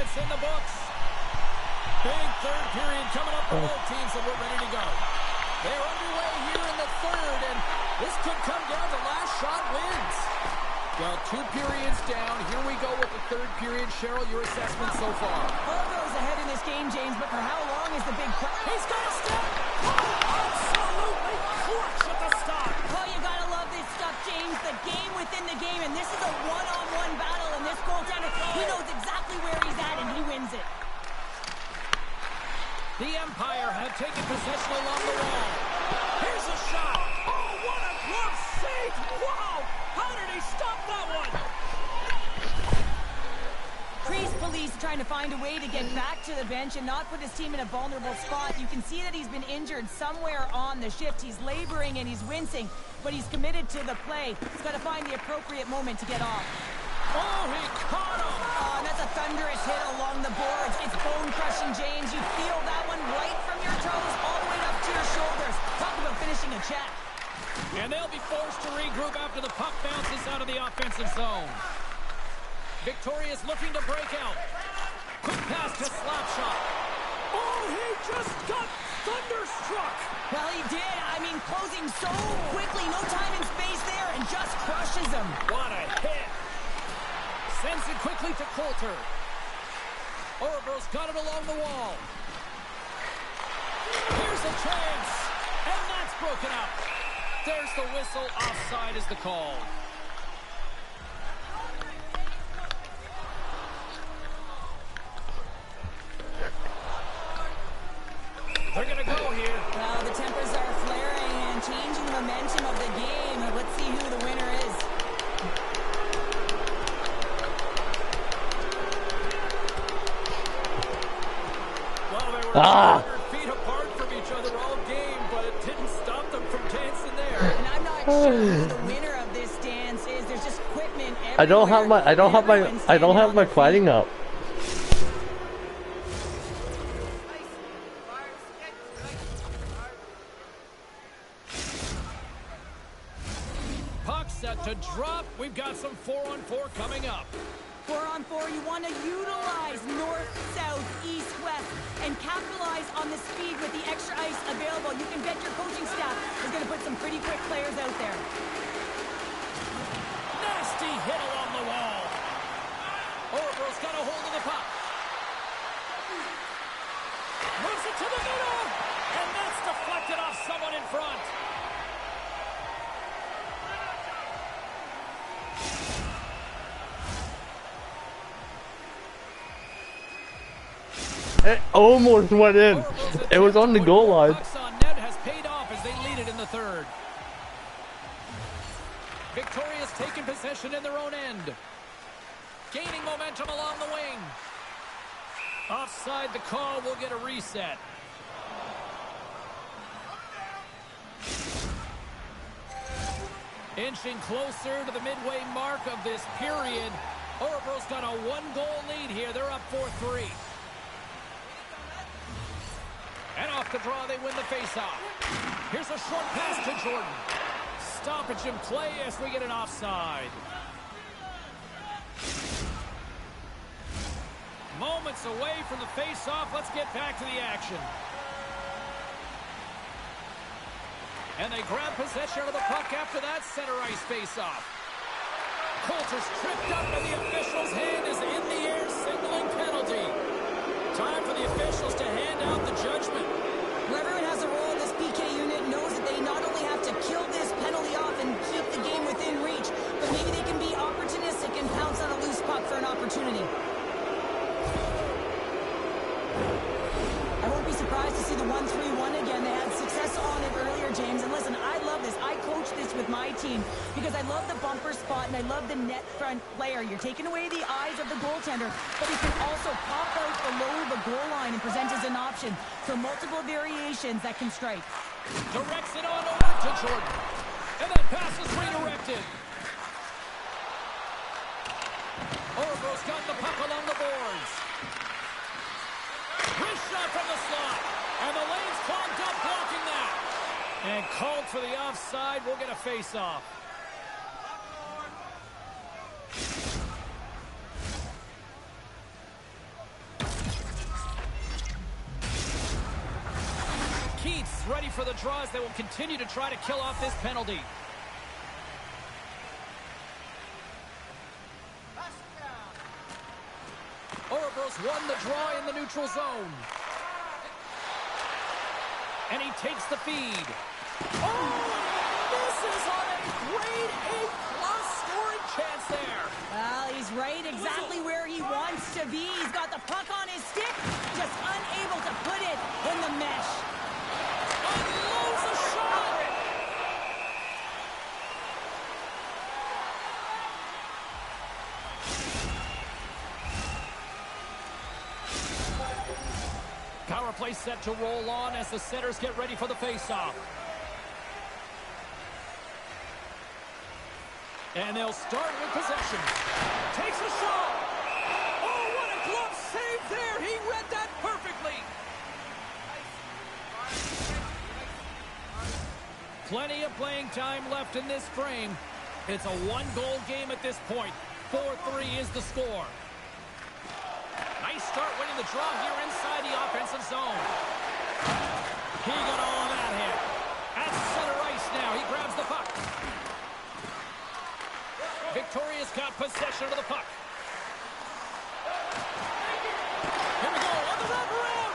In the books. Big third period coming up for both teams, and we're ready to go. They're underway here in the third, and this could come down to last shot wins. Well, 2 periods down. Here we go with the third period. Cheryl, your assessment so far? Broncos ahead in this game, James, but for how long is the big... He's got a step! Oh, absolutely clutch at the stop! Oh, you gotta love this stuff, James. The game within the game, and this is a one-on-one battle, and this goaltender, he knows exactly where he's at, and he wins it. The Empire have taken possession along the wall. Here's a shot. Oh, what a glove save! Wow! How did he stop that one? Crease police trying to find a way to get back to the bench and not put his team in a vulnerable spot. You can see that he's been injured somewhere on the shift. He's laboring and he's wincing, but he's committed to the play. He's got to find the appropriate moment to get off. Oh, he caught him! Oh, that's a thunderous hit along the boards. It's bone-crushing, James. You feel that one right from your toes all the way up to your shoulders. Talk about finishing a check. And they'll be forced to regroup after the puck bounces out of the offensive zone. Victoria's looking to break out. Quick pass to Slapshot. Oh, he just got thunderstruck! Well, he did. I mean, closing so quickly. No time and space there, and just crushes him. What a hit! Sends it quickly to Coulter. Orville's got it along the wall. Here's a chance. And that's broken up. There's the whistle. Offside is the call. They're going to go here. Well, the tempers are flaring and changing the momentum of the game. Let's see who the winner is. Ah! 200 feet apart from each other all game, but it didn't stop them from dancing there. And I'm not sure who the winner of this dance is. There's just equipment everywhere. I don't have my Everyone's fighting up. Puck set to drop. We've got some 4-on-4 coming up. 4-on-4, you want to utilize north, south, east, west, and capitalize on the speed with the extra ice available. You can bet your coaching staff is going to put some pretty quick players out there. Nasty hit along the wall. Orebro's got a hold of the puck. Moves it to the middle, and that's deflected off someone in front. It almost went in. It was on the goal line. Pucks on net has paid off as they lead it in the third. Victoria's taken possession in their own end. Gaining momentum along the wing. Offside the call, will get a reset. Inching closer to the midway mark of this period. Orebro's got a one-goal lead here. They're up 4-3. And off the draw, they win the faceoff. Here's a short pass to Jordan. Stoppage in play as we get an offside. Moments away from the faceoff. Let's get back to the action. And they grab possession of the puck after that center ice faceoff. Coulter's tripped up, and the official's hand is in the air, signaling penalty. Time for the officials to hand out the judgment. Whoever has a role in this PK unit knows that they not only have to kill this penalty off and keep the game within reach, but maybe they can be opportunistic and pounce on a loose puck for an opportunity. I won't be surprised to see the 1-3-1 again. They had success on it earlier, James. And listen, I love this. I coach this with my team because I love the bumper spot and I love the net front player. You're taking away the eyes of the goaltender, but he can also pop out below the goal line and present as an option. So multiple variations that can strike. Directs it on over to Jordan. And that pass is redirected. Orebro's got the puck along the boards. Wrist shot from the slot. And the lane's clogged up, blocking that. And called for the offside. We'll get a face-off. Keats ready for the draws. They will continue to try to kill off this penalty. Orebro's won the draw in the neutral zone. And he takes the feed. Oh, this is on a grade A+ scoring chance there. Well, he's right exactly where he wants to be. He's got the puck on his stick, just unable to put it in the mesh. Unloads a shot. Power play set to roll on as the setters get ready for the faceoff. And they'll start with possession. Takes a shot. Oh, what a glove save there. He read that perfectly. Plenty of playing time left in this frame. It's a one-goal game at this point. 4-3 is the score. Nice start winning the draw here inside the offensive zone. He got all of that hit. At center ice now. He grabs the puck. Victoria's got possession of the puck. Here we go. On the run around.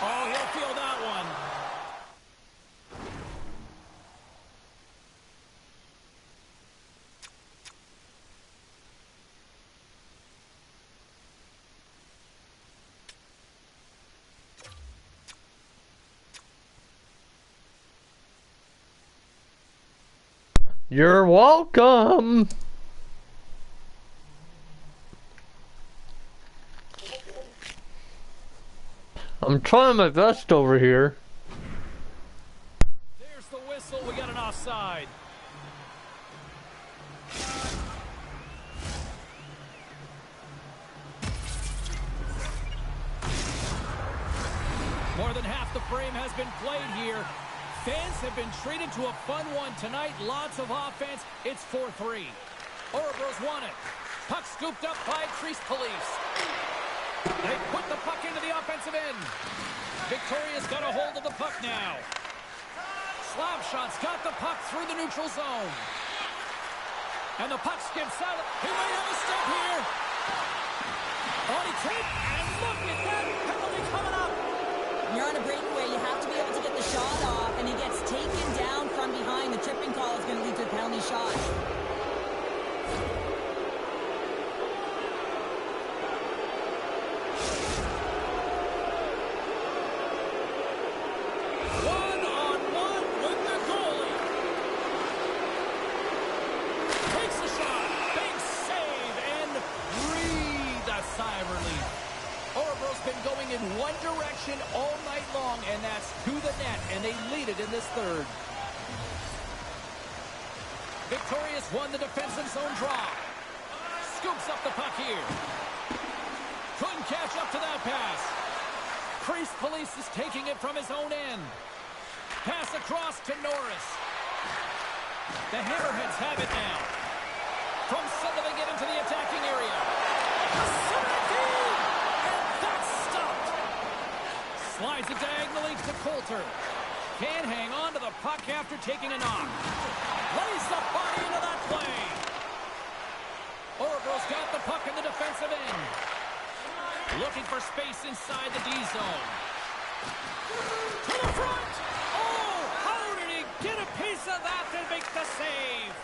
Oh, he'll feel that one. You're welcome. I'm trying my best over here. There's the whistle. We got an offside. More than half the frame has been played here. Fans have been treated to a fun one tonight. Lots of offense. It's 4-3. Orebro's won it. Puck scooped up by Crease Police. They put the puck into the offensive end. Victoria's got a hold of the puck now. Slapshot's got the puck through the neutral zone. And the puck skips out. He might have a step here. Body trip. And look at that penalty coming up. You're on a breakaway. You have to be able to get the shot off, and he gets taken down from behind. The tripping call is going to lead to a penalty shot. One-on-one with the goalie. Takes a shot. Big save and breathe a sigh of relief. Orebro's been going in one direction all night long, and that's to the net, and they lead it in this third. Victoria's won the defensive zone draw. Scoops up the puck here. Couldn't catch up to that pass. Crease Police is taking it from his own end. Pass across to Norris. The Hammerheads have it now. From center they get into the attacking area. Slides it diagonally to Coulter. Can't hang on to the puck after taking a knock. Lays the body into that play. Orebro's got the puck in the defensive end. Looking for space inside the D zone. To the front. Oh, how did he get a piece of that to make the save?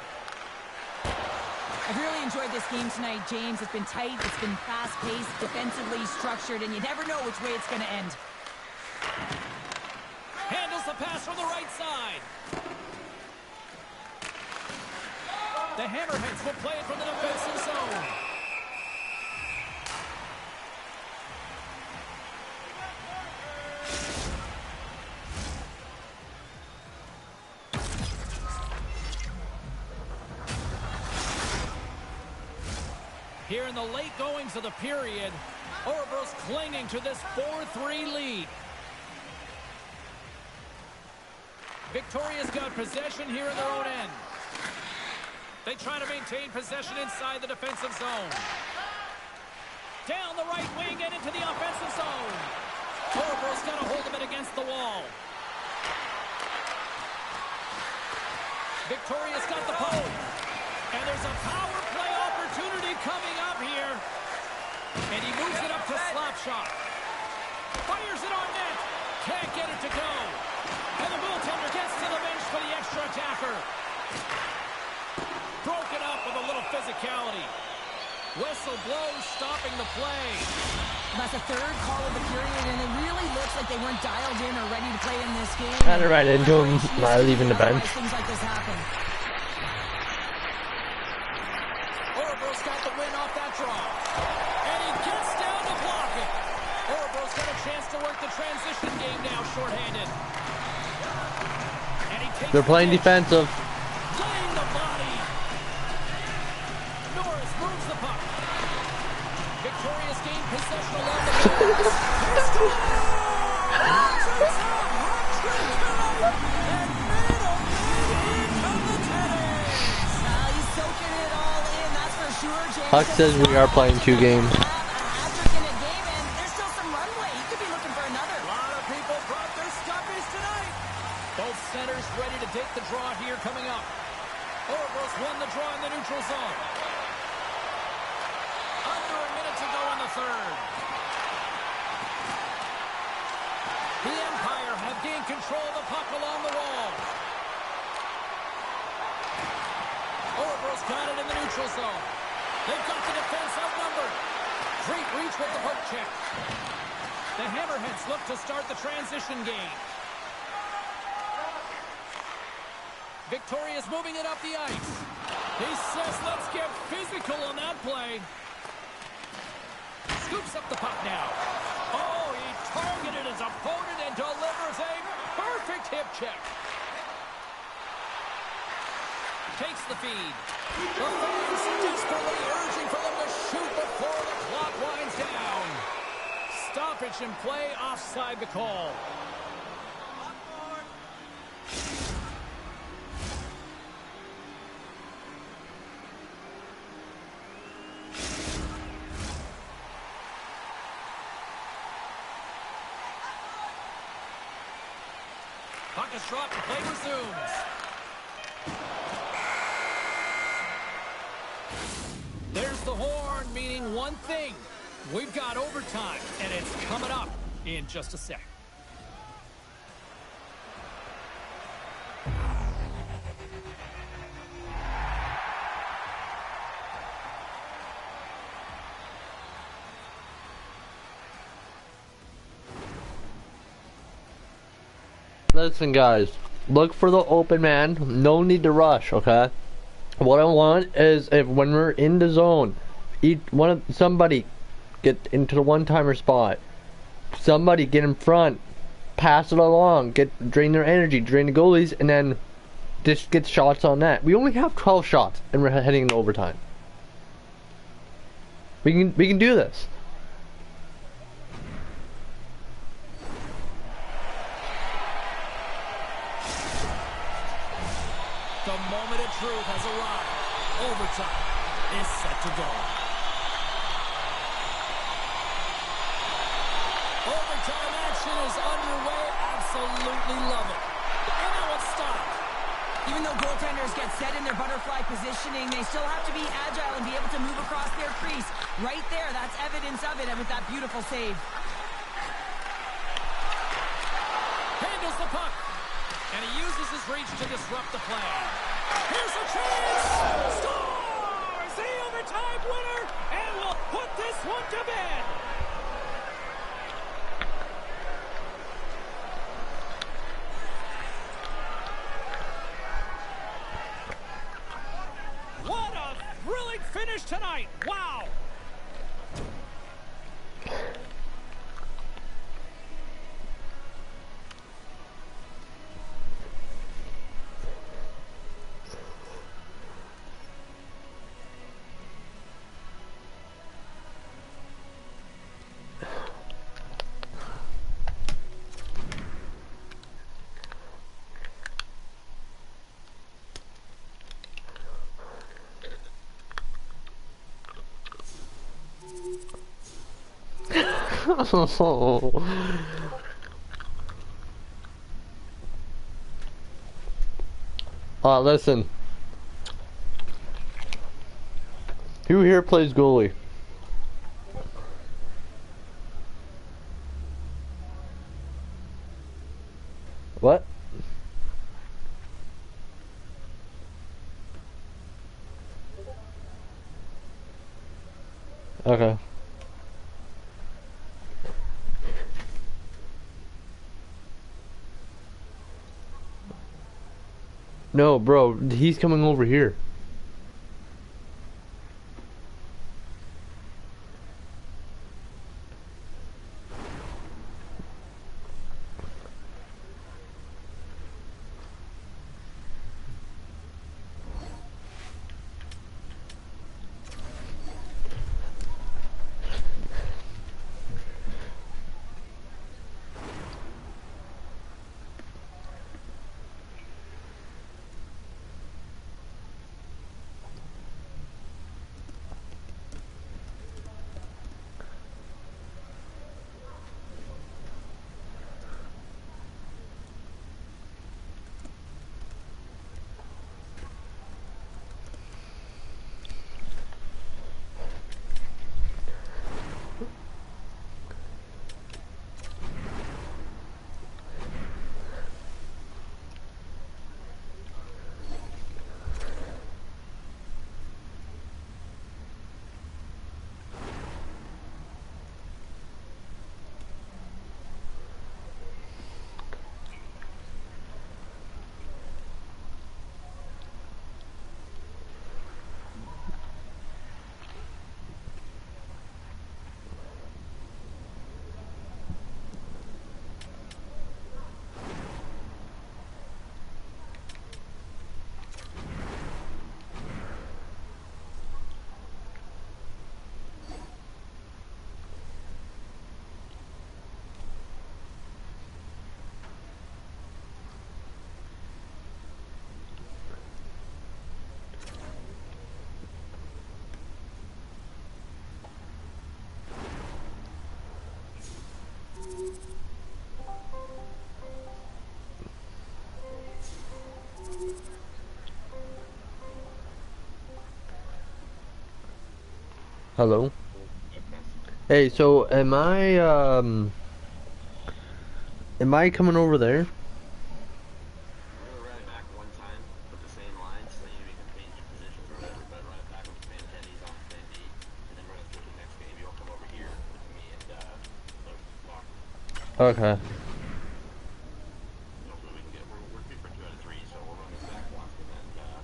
I've really enjoyed this game tonight, James. It's been tight, it's been fast-paced, defensively structured, and you never know which way it's going to end. Handles the pass from the right side. The Hammerheads will play it from the defensive zone. Here in the late goings of the period, Orebro's clinging to this 4-3 lead. Victoria's got possession here in their own end. They try to maintain possession inside the defensive zone. Down the right wing and into the offensive zone. Orebro's got a hold of it against the wall. Victoria's got the puck. And there's a power play opportunity coming up here. And he moves it up to Slapshot. Fires it on net. Can't get it to go. And the goaltender gets to the bench for the extra attacker. Broken up with a little physicality. Whistle blows, stopping the play. That's the third call of the period, and it really looks like they weren't dialed in or ready to play in this game. Kind of right into him, not leaving the bench. Things like this happen. Orebro's got the win off that draw. And he gets down to block it. Orebro's got a chance to work the transition game now, shorthanded. And he takes They're playing defensive. Laying the body. Norris moves the puck. Victoria's gained possession along the wall. Huck says we are playing 2 games. Hat-trick in a game, and there's still some runway. He could be looking for another. A lot of people brought their stuffies tonight. Both centers ready to take the draw here coming up. Orebro's won the draw in the neutral zone. Under a minute to go in the third. The Empire have gained control of the puck along the wall. Orebro's got it in the neutral zone. They've got the defense outnumbered. Great reach with the poke check. The Hammerheads look to start the transition game. Victoria's moving it up the ice. He says, let's get physical on that play. Scoops up the puck now. Oh, he targeted his opponent and delivers a perfect hip check. Takes the feed. The fans desperately urging for them to shoot before the clock winds down. Stoppage in play, offside the call. Puck is dropped, the play resumes. There's the horn, meaning one thing. We've got overtime, and it's coming up in just a sec. Listen, guys, look for the open man. No need to rush, okay? What I want is, if when we're in the zone, somebody get into the one-timer spot. Somebody get in front, pass it along, drain their energy, drain the goalies, and then just get shots on that. We only have 12 shots, and we're heading into overtime. We can do this. The moment of truth has arrived. Overtime is set to go. Overtime action is underway. Absolutely love it. And now it's stopped. Even though goaltenders get set in their butterfly positioning, they still have to be agile and be able to move across their crease. Right there, that's evidence of it, and with that beautiful save. Handles the puck. And he uses his reach to disrupt the play. Here's a chance! Scores! The overtime winner! And we'll put this one to bed! What a thrilling finish tonight! Wow! Listen. Who here plays goalie? What? Okay. No, bro, he's coming over here. Hello. Hey, so am I coming over there? We're gonna run it back one time with the same lines, then you can change your positions or whatever, but run it back with Van Teddy's on plan B, and then run it through the next game. You'll come over here with me and Lock. Okay. Hopefully we can get we're 3 for 2 out of 3, so we'll run this back once and then put it on.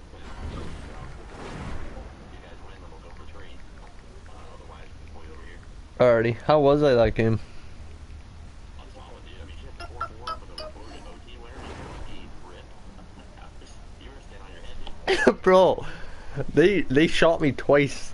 If you guys win, then we'll go for 3. Otherwise, we can pull you over here. Alrighty. How was I that game? On solid, dude. I mean, you hit the 4-4 for the reported OT winner. You go 8 rip. You were standing on your head, dude. Bro, they shot me twice.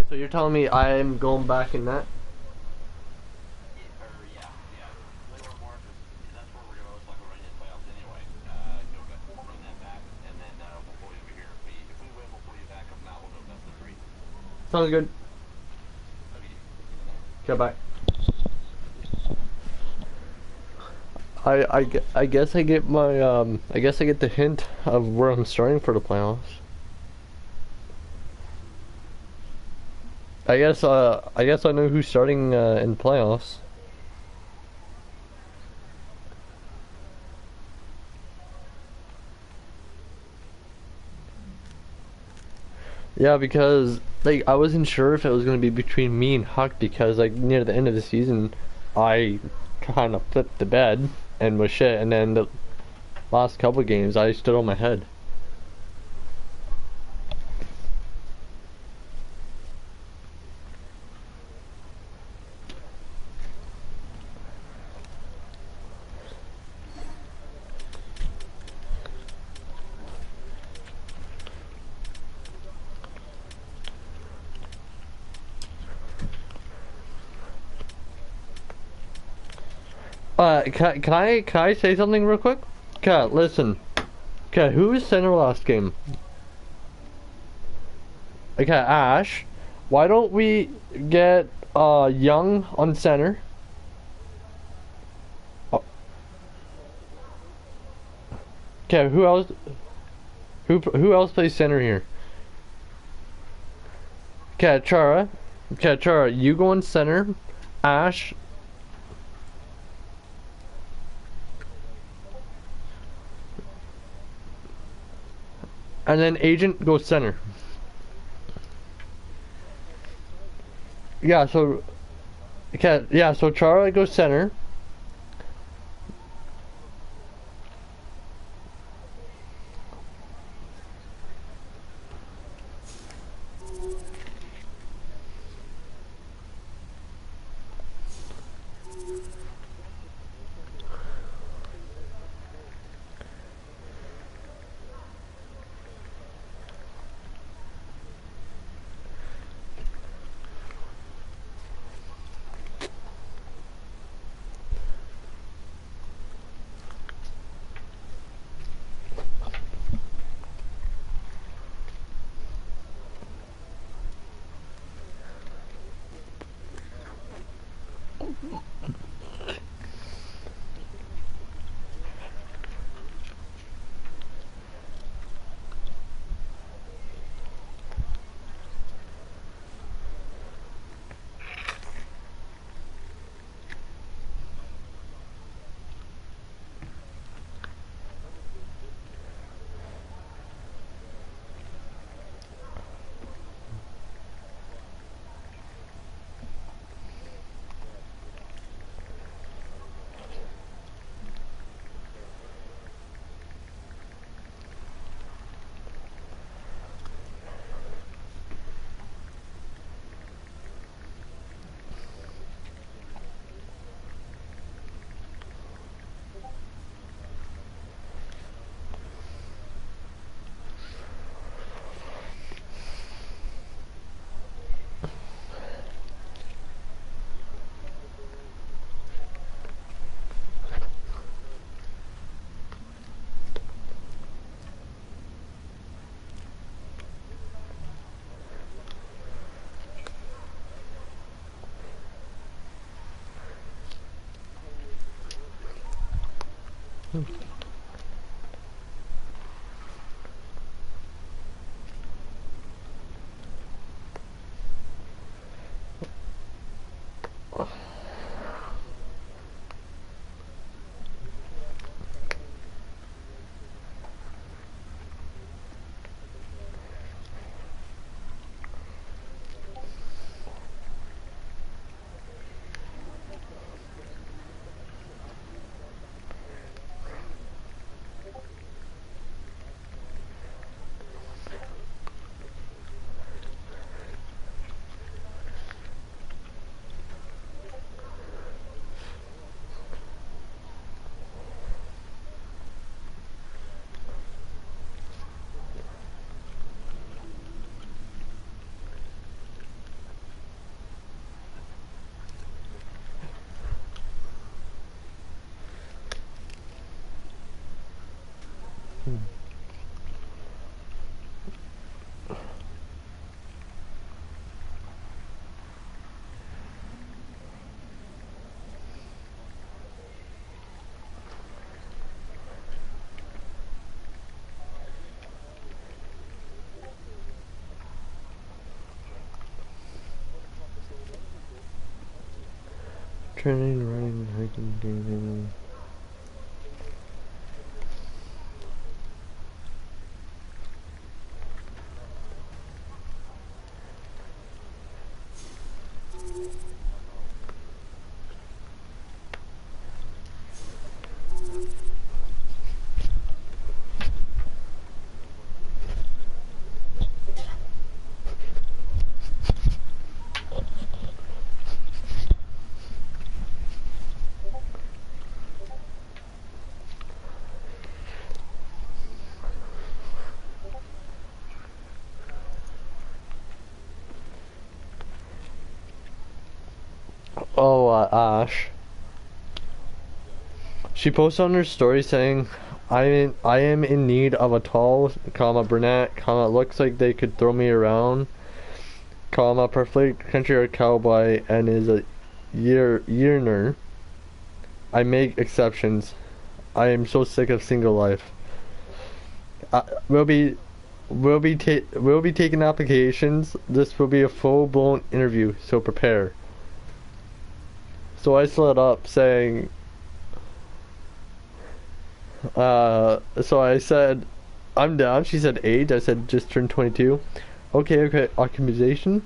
So you're telling me I'm going back in that? Yeah. Play one more, 'cause that's where we're gonna most likely run into the playoffs anyway. Go back, run that back, and then we'll pull you over here. If we win, we'll pull you back. If not, we'll go best of 3. Sounds good. Okay. Okay, bye. I guess I get my I guess I get the hint of where I'm starting for the playoffs. I guess I know who's starting in playoffs. Yeah, because like I wasn't sure if it was going to be between me and Huck because like near the end of the season I kind of flipped the bed and was shit, and then the last couple of games I stood on my head. Can I say something real quick? Okay, listen. Okay, who was center last game? Okay, Ash. Why don't we get Young on center? Okay, who else? Who else plays center here? Okay, Chara. Okay, Chara, you go in center. Ash. And then Agent goes center. Yeah, so okay, yeah, so Chara goes center. Training, running, hiking, gaming. Oh, Ash. She posted on her story saying, I am in need of a tall, brunette, looks like they could throw me around, perfect country or cowboy, and is a yearner. I make exceptions. I am so sick of single life. We'll be taking applications. This will be a full-blown interview, so prepare. So I slid up saying, so I said, I'm down. She said age. I said just turned 22. Okay. Occupation.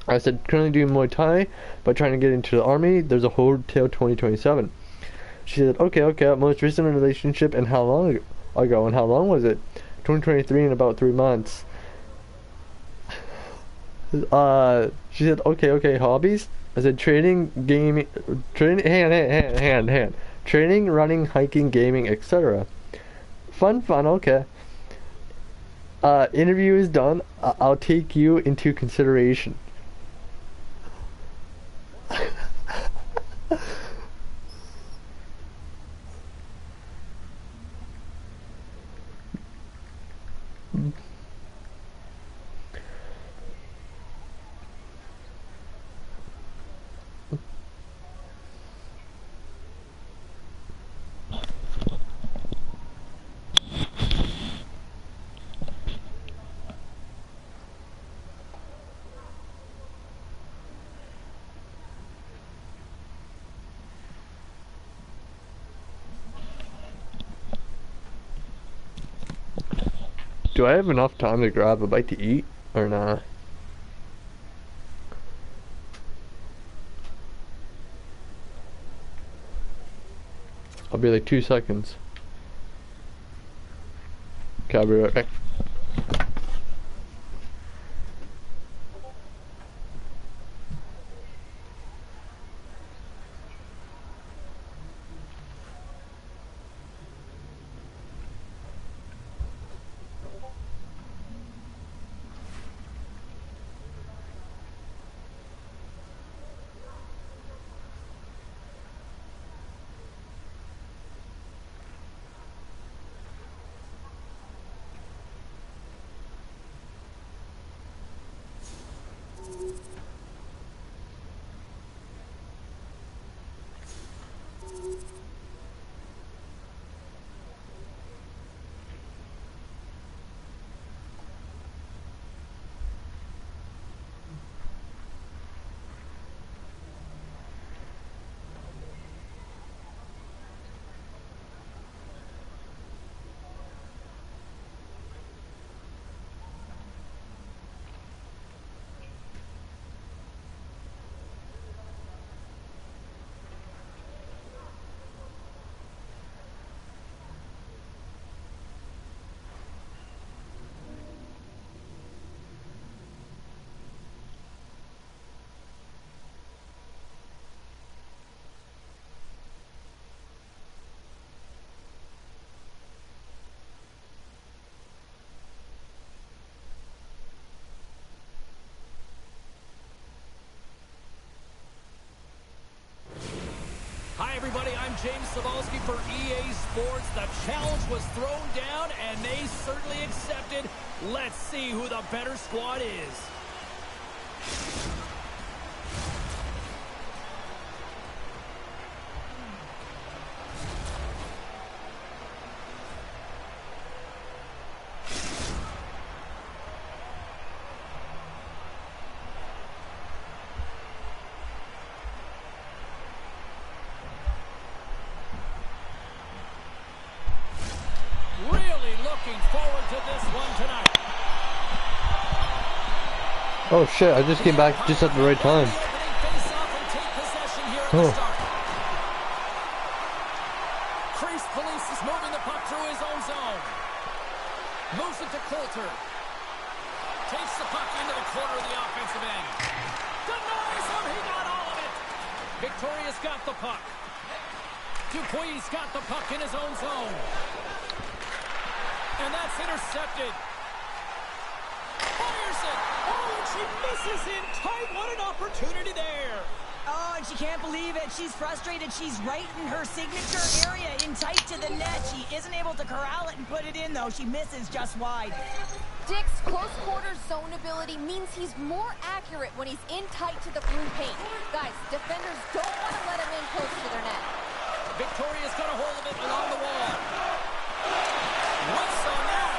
I said currently doing Muay Thai, but trying to get into the army. There's a hotel 2027. She said, okay. Most recent relationship and how long ago and how long was it? 2023 in about 3 months. She said, okay. Hobbies. I said training, gaming, hand. Training, running, hiking, gaming, etc. Fun, okay. Interview is done. I'll take you into consideration. Do I have enough time to grab a bite to eat or not? I'll be like 2 seconds. Okay, I'll be right back. I'm James Cebulski for EA Sports. The challenge was thrown down, and they certainly accepted. Let's see who the better squad is. Really looking forward to this one tonight. Oh shit, I just came back just at the right time. Oh. Crease Police is moving the puck through his own zone. Moves it to Coulter. Takes the puck into the corner of the offensive end. Denies him, he got all of it. Victoria's got the puck. Dupuis got the puck in his own zone. And that's intercepted. Fires it. Oh, and she misses in tight. What an opportunity there. Oh, and she can't believe it. She's frustrated. She's right in her signature area, in tight to the net. She isn't able to corral it and put it in, though. She misses just wide. Dick's close quarters zone ability means he's more accurate when he's in tight to the blue paint. Guys, defenders don't want to let him in close to their net. Victoria's got a hold of it along the wall. What's on that?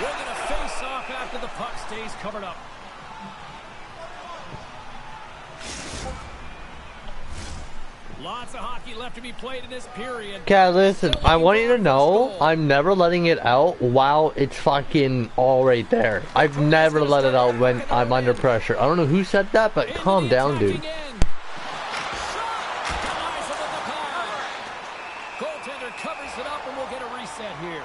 We're going to face off after the puck stays covered up. Lots of hockey left to be played in this period. Okay, listen, I want you to know, I'm never letting it out while it's fucking all right there. I've never let it out when I'm under pressure. I don't know who said that, but calm down, dude. Goaltender covers it up, and we'll get a reset here.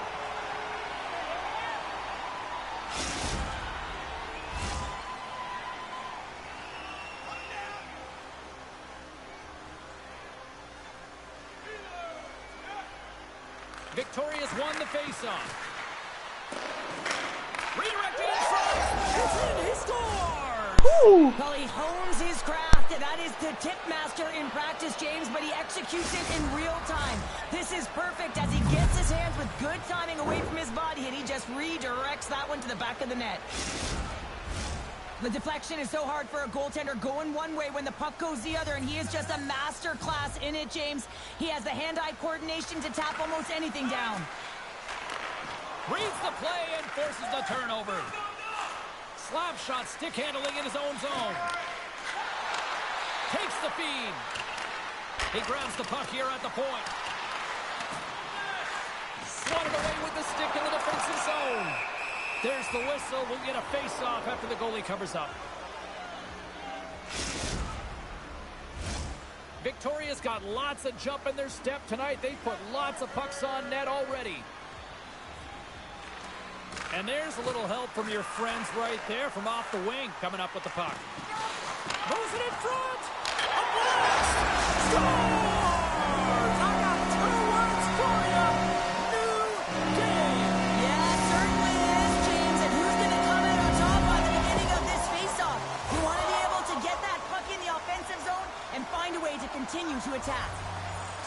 Victoria's won the faceoff. Redirected in front. It's in. He scores. Well, he hones his craft. That is the tip master in practice, James, but he executes it in real time. This is perfect as he gets his hands with good timing away from his body, and he just redirects that one to the back of the net. The deflection is so hard for a goaltender going one way when the puck goes the other, and he is just a master class in it, James. He has the hand-eye coordination to tap almost anything down. Reads the play and forces the turnover. Slap shot, stick handling in his own zone. Takes the feed. He grabs the puck here at the point. Swatted away with the stick in the defensive zone. There's the whistle. We'll get a face-off after the goalie covers up. Victoria's got lots of jump in their step tonight. They put lots of pucks on net already. And there's a little help from your friends right there from off the wing coming up with the puck. Moves it in front. A blast. Scores! I got 2 words for you. New game. Yeah, it certainly is, James. And who's going to come out on top by the beginning of this faceoff? You want to be able to get that puck in the offensive zone and find a way to continue to attack.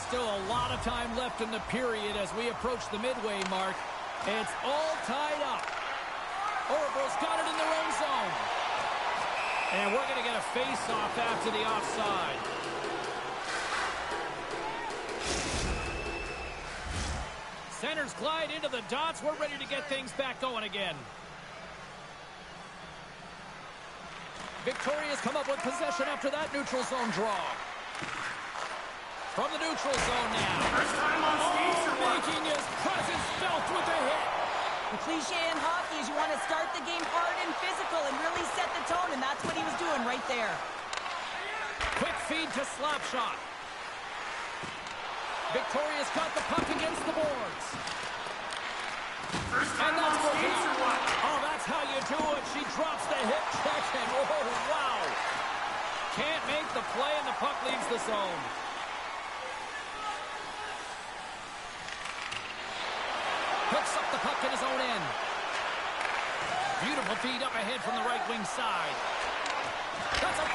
Still a lot of time left in the period as we approach the midway mark. It's all tied up. Oracle's got it in their own zone. And we're going to get a face-off after the offside. Centers glide into the dots. We're ready to get things back going again. Victoria's come up with possession after that neutral zone draw. From the neutral zone now. First time on skates or what? Making his presence felt with a hit. The cliche in hockey is you want to start the game hard and physical and really set the tone, and that's what he was doing right there. Quick feed to slap shot. Victoria's got the puck against the boards. First And time on that's skates or what? Oh, that's how you do it. She drops the hip check, and oh, wow. Can't make the play, and the puck leaves the zone. Picks up the puck in his own end. Beautiful feed up ahead from the right wing side. There's a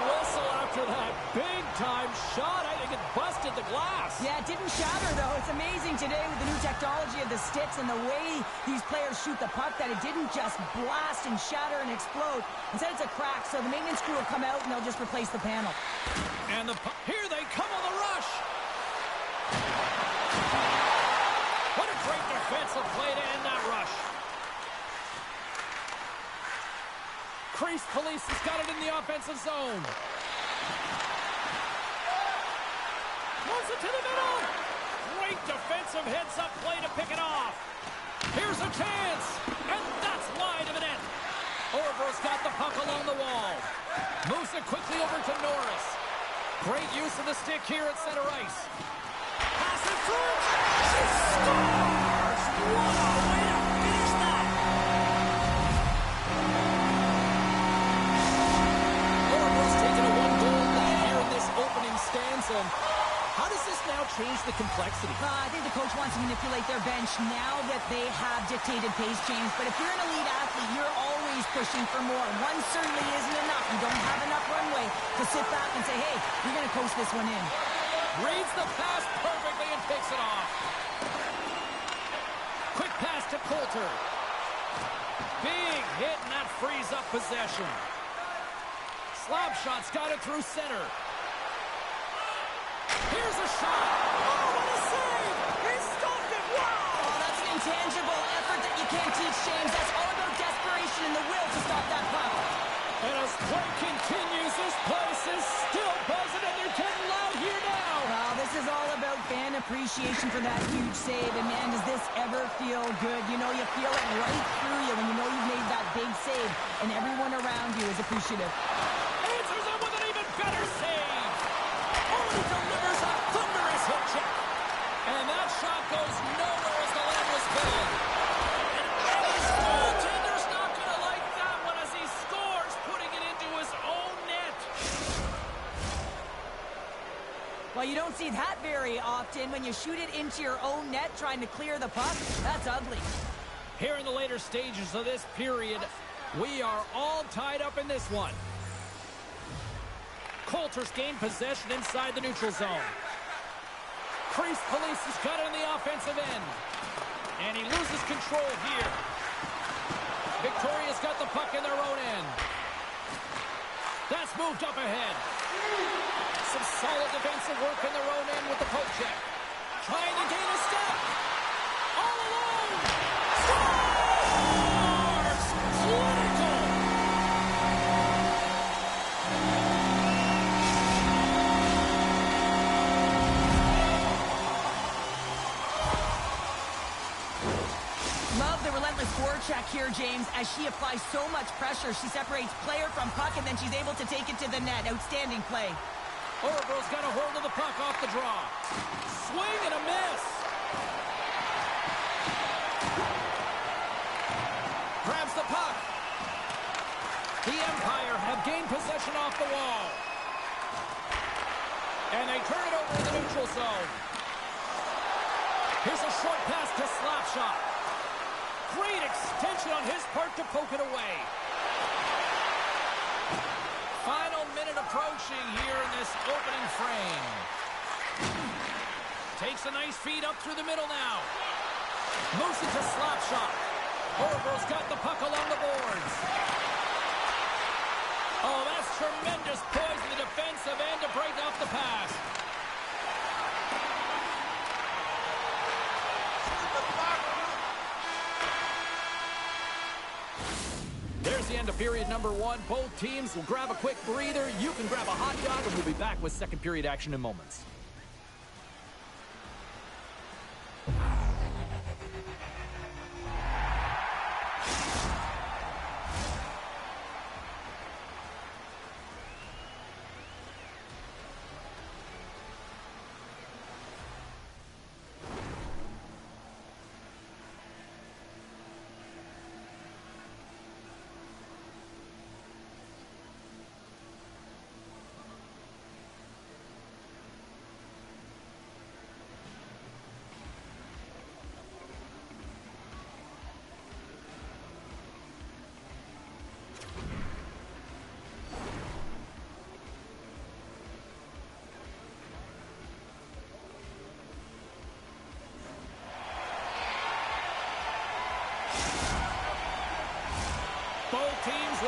whistle after that big-time shot. I think it busted the glass. Yeah, it didn't shatter, though. It's amazing today with the new technology of the sticks and the way these players shoot the puck that it didn't just blast and shatter and explode. Instead, it's a crack, so the maintenance crew will come out and they'll just replace the panel. And here they come on the rush. What a great defensive play to end that rush. Crease police has got it in the offensive zone. Moves it to the middle. Great defensive heads-up play to pick it off. Here's a chance. And that's wide of the net. Orville's got the puck along the wall. Moves it quickly over to Norris. Great use of the stick here at center ice. Pass it through. She scores! What a way to finish that! Orville's taken a one-goal lead here in this opening stanza. How does this now change the complexity? I think the coach wants to manipulate their bench now that they have dictated pace change. But if you're an elite athlete, you're always pushing for more. One certainly isn't enough. You don't have enough runway to sit back and say, hey, you're going to coast this one in. Reads the pass perfectly and takes it off. Quick pass to Coulter. Big hit, and that frees up possession. Slap shot's got it through center. Here's a shot. Oh, what a save! He stopped it. Wow! Oh, that's an intangible effort that you can't teach, James. That's all about desperation and the will to stop that puck. And as play continues, this place is still buzzing, and they're getting loud here now. Well, this is all about fan appreciation for that huge save. And, man, does this ever feel good? You know, you feel it right through you when you know you've made that big save, and everyone around you is appreciative. Answers it with an even better save. Oh, he delivers a thunderous hit check. And that shot goes nowhere as the land was filled. And Eddie's goaltender's not going to like that one as he scores, putting it into his own net. Well, you don't see that very often when you shoot it into your own net trying to clear the puck. That's ugly. Here in the later stages of this period, we are all tied up in this one. Coulter's gained possession inside the neutral zone. Crease police has got it in the offensive end. And he loses control here. Victoria's got the puck in their own end. That's moved up ahead. Some solid defensive work in their own end with the poke check. Trying to gain a step. All alone. Scores! Clinical! Love the relentless forecheck here, James. As she applies so much pressure, she separates player from puck, and then she's able to take it to the net. Outstanding play. Orville's got a hold of the puck off the draw. Swing and a miss. Grabs the puck. The Empire have gained possession off the wall. And they turn it over in the neutral zone. Here's a short pass to Slapshot. Great extension on his part to poke it away. Final minute approaching here in this opening frame. Takes a nice feed up through the middle now. Moves it to Slapshot. Orville's got the puck along the boards. Oh, that's tremendous poise in the defensive end to break off the pass. There's the end of period number one. Both teams will grab a quick breather. You can grab a hot dog, and we'll be back with second period action in moments.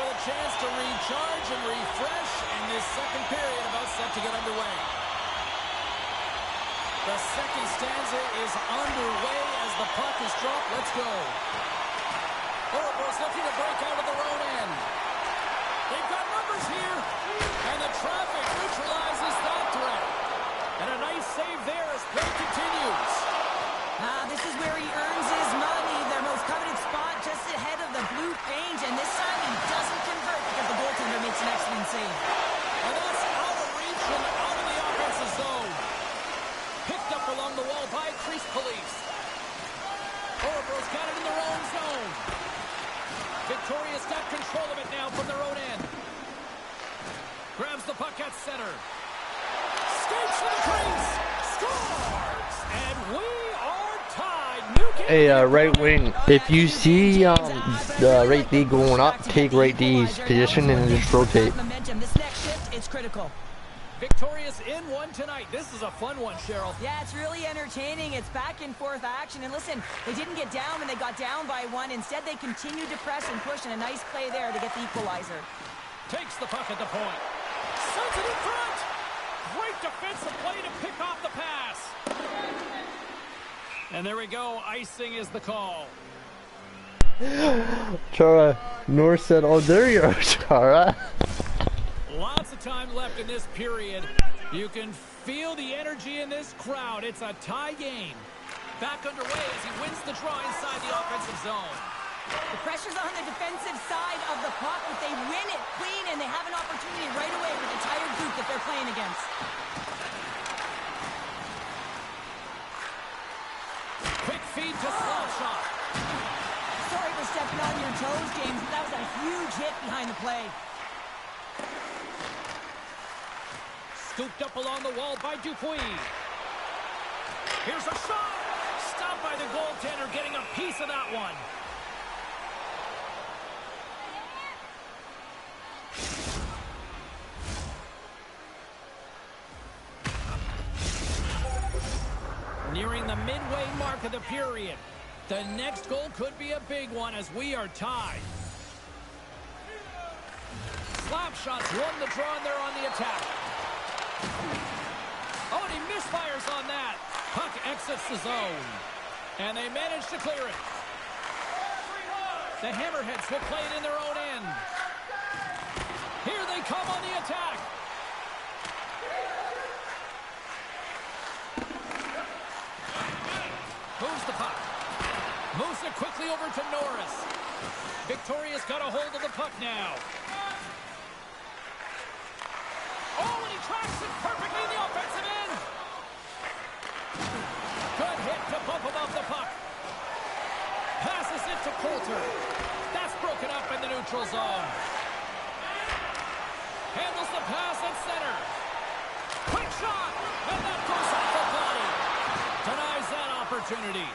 Neutral a chance to recharge and refresh, and this second period about set to get underway. The second stanza is underway as the puck is dropped. Let's go. Orebro's looking to break out of their own end. They've got numbers here, and the traffic neutralizes that threat. And a nice save there as play continues. This is where he earns his money. Their most coveted spot just ahead of the blue paint, and this time he doesn't convert because the goaltender makes an excellent save. And that's out of reach and out of the offensive zone. Picked up along the wall by crease police. Orebro's got it in their own zone. Victoria's got control of it now from their own end. Grabs the puck at center. Skates to the crease. Scores! And we are tied. Hey, right wing, if you see the right D going up, take right D's position and just rotate. Momentum. This next shift, it's critical. Victoria's in one tonight. This is a fun one, Cheryl. Yeah, it's really entertaining. It's back and forth action. And listen, they didn't get down when they got down by one. Instead, they continued to press and push, and a nice play there to get the equalizer. Takes the puck at the point. Sends it in front. Great defensive play to pick off the pass. And there we go. Icing is the call. Chara, North said, oh, there you are, Chara. Lots of time left in this period. You can feel the energy in this crowd. It's a tie game. Back underway as he wins the draw inside the offensive zone. The pressure's on the defensive side of the puck, but they win it clean, and they have an opportunity right away with the tired group that they're playing against. Quick feed to Slapshot. Sorry for stepping on your toes, James, but that was a huge hit behind the play. Scooped up along the wall by Dupuis. Here's a shot. Stopped by the goaltender, getting a piece of that one. Nearing the midway mark of the period. The next goal could be a big one as we are tied. Slapshot's won the draw and they're on the attack. Oh, and he misfires on that. Puck exits the zone. And they manage to clear it. The Hammerheads will play it in their own end. Here they come on the attack. Moves the puck. Moves it quickly over to Norris. Victoria's got a hold of the puck now. Oh, and he tracks it perfectly in the offensive end. Good hit to bump him off the puck. Passes it to Coulter. That's broken up in the neutral zone. Handles the pass at center. Quick shot. And that goes off the body. Denies that opportunity.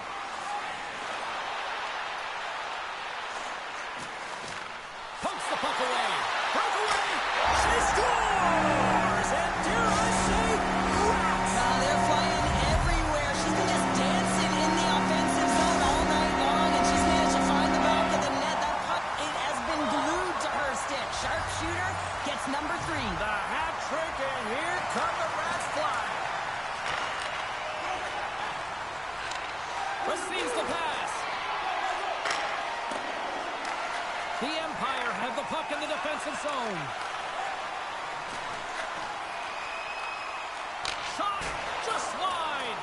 Pokes the puck away. Breakaway. She scores! And dare I say, rats! They're flying everywhere. She's been just dancing in the offensive zone all night long, and she's managed to find the back of the net. That puck, it has been glued to her stick. Sharpshooter gets number 3. The hat trick, and here come the rats flying. Receives the pass. The Empire have the puck in the defensive zone. Shot just wide.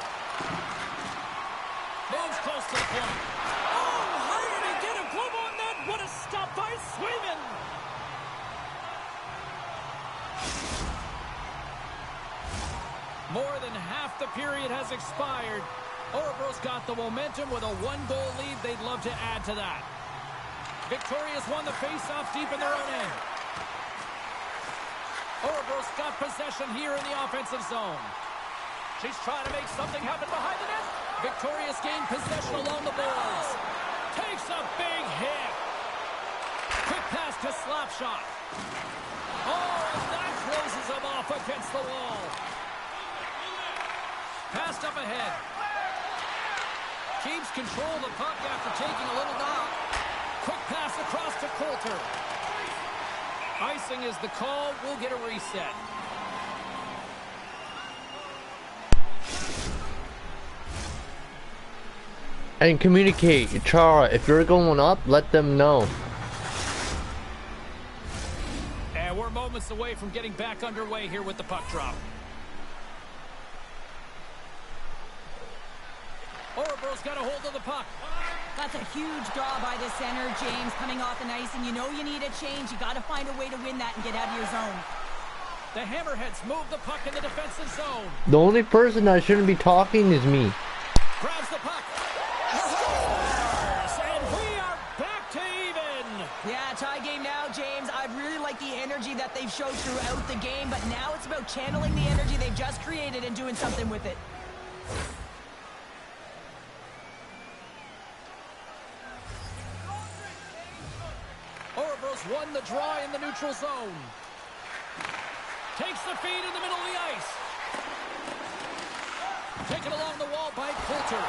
Moves close to the point. Oh, how did he get a glove on that? What a stop by Swayman. More than half the period has expired. Orebro's got the momentum with a 1-goal lead. They'd love to add to that. Victoria's won the face-off deep in their own end. Orebro's got possession here in the offensive zone. She's trying to make something happen behind the net. Victoria's gained possession along the boards. Takes a big hit. Quick pass to Slapshot. Oh, and that closes him off against the wall. Passed up ahead. Keeps control of the puck after taking a little knock. Quick pass across to Coulter. Icing is the call. We'll get a reset. And communicate. Chara, if you're going up, let them know. And we're moments away from getting back underway here with the puck drop. Orebro's got a hold of the puck. That's a huge draw by the center, James, coming off an ice, and you know you need a change. You got to find a way to win that and get out of your zone. The Hammerheads move the puck in the defensive zone. The only person that shouldn't be talking is me. Grabs the puck. Scores! And we are back to even. Yeah, tie game now, James. I really like the energy that they've showed throughout the game, but now it's about channeling the energy they've just created and doing something with it. Orebro's won the draw in the neutral zone. Takes the feed in the middle of the ice. Taken along the wall by Coulter.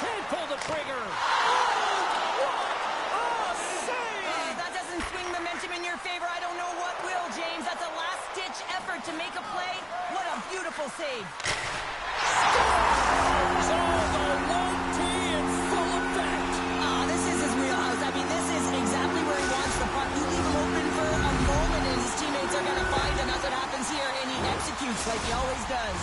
Can't pull the trigger. Oh, save! That doesn't swing momentum in your favor. I don't know what will, James. That's a last-ditch effort to make a play. What a beautiful save. So the low tee in full effect. This is his wheelhouse. I mean, this is exactly where he wants the puck. You leave him open for a moment, and his teammates are going to find him. That's what happens here, and he executes like he always does.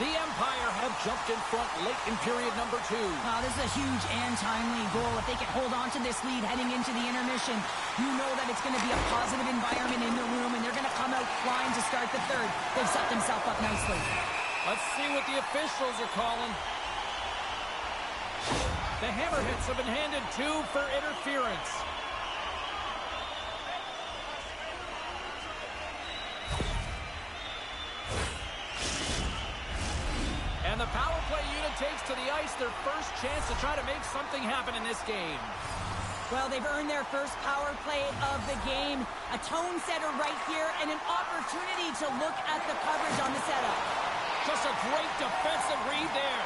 The Empire have jumped in front late in period number 2. This is a huge and timely goal. If they can hold on to this lead heading into the intermission, you know that it's going to be a positive environment in the room, and they're going to come out flying to start the third. They've set themselves up nicely. Let's see what the officials are calling. The Hammerheads have been handed 2 for interference. And the power play unit takes to the ice their first chance to try to make something happen in this game. Well, they've earned their first power play of the game. A tone setter right here and an opportunity to look at the coverage on the setup. Just a great defensive read there.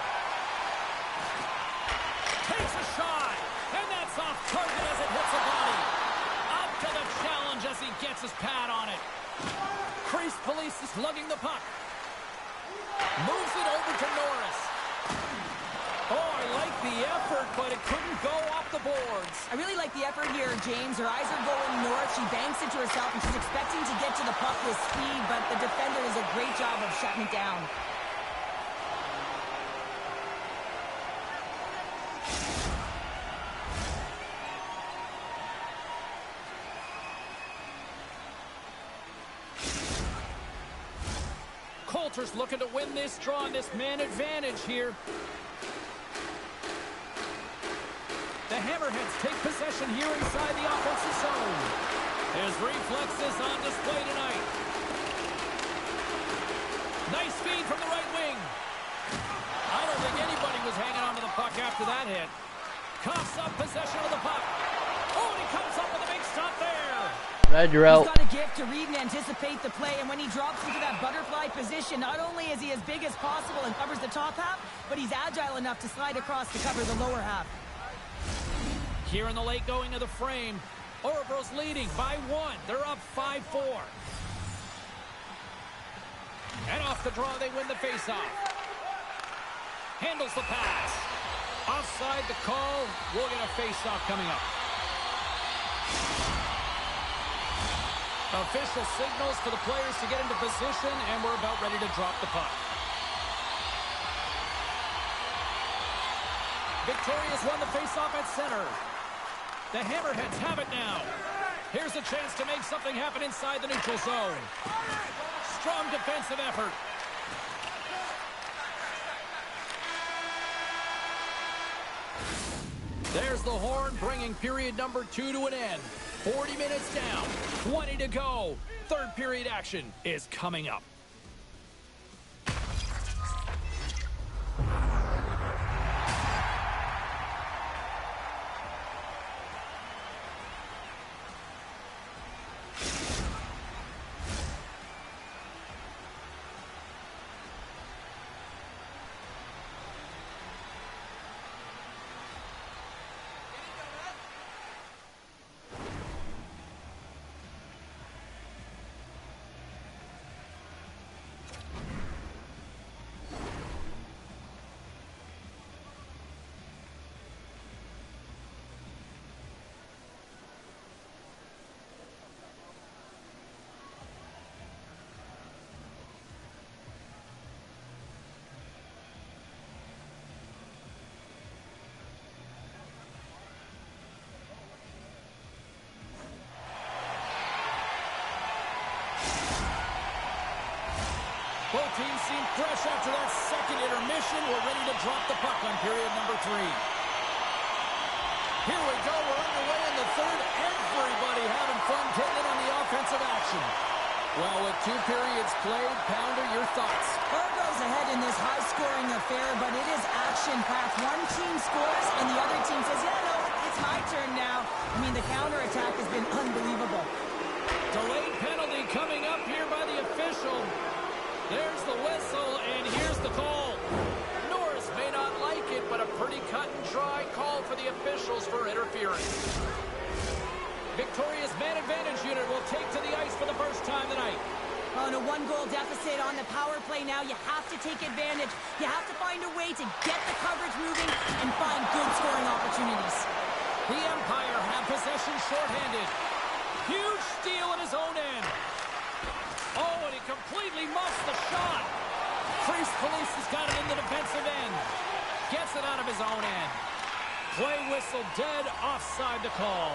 Takes a shot, and that's off target as it hits the body. Up to the challenge as he gets his pad on it. Crease police is lugging the puck. Moves it over to Norris. Oh, I like the effort, but it couldn't go off the boards. I really like the effort here, James. Her eyes are going north. She banks it to herself, and she's expecting to get to the puck with speed, but the defender does a great job of shutting it down. Coulter's looking to win this draw on this man advantage here. The Hammerheads take possession here inside the offensive zone. His reflexes on display tonight. Nice feed from the right wing. I don't think anybody was hanging on to the puck after that hit. Coughs up possession of the puck. Oh, and he comes up with a big stop there. Red, you're out. He's got a gift to read and anticipate the play, and when he drops into that butterfly position, not only is he as big as possible and covers the top half, but he's agile enough to slide across to cover the lower half. Here in the late going of the frame, Orebro's leading by 1. They're up 5-4. And off the draw, they win the faceoff. Handles the pass. Offside the call. We'll get a faceoff coming up. Official signals to the players to get into position, and we're about ready to drop the puck. Victoria's won the faceoff at center. The Hammerheads have it now. Here's a chance to make something happen inside the neutral zone. Strong defensive effort. There's the horn, bringing period number 2 to an end. 40 minutes down, 20 to go. Third period action is coming up. teams seem fresh after that second intermission. We're ready to drop the puck on period number 3. Here we go. We're underway in the third. Everybody having fun getting in on the offensive action. Well, with 2 periods played, Pounder, your thoughts? Fargo's ahead in this high-scoring affair, but it is action-packed. One team scores, and the other team says, yeah, no, it's my turn now. I mean, the counterattack has been unbelievable. Delayed penalty coming up here by the official. There's the whistle, and here's the call. Norris may not like it, but a pretty cut-and-dry call for the officials for interference. Victoria's man advantage unit will take to the ice for the first time tonight. On a 1-goal deficit on the power play now, you have to take advantage. You have to find a way to get the coverage moving and find good scoring opportunities. The Empire have possession shorthanded. Huge steal at his own end. Oh, and he completely muffs the shot. Priest Police has got it in the defensive end. Gets it out of his own end. Play whistle dead, offside the call.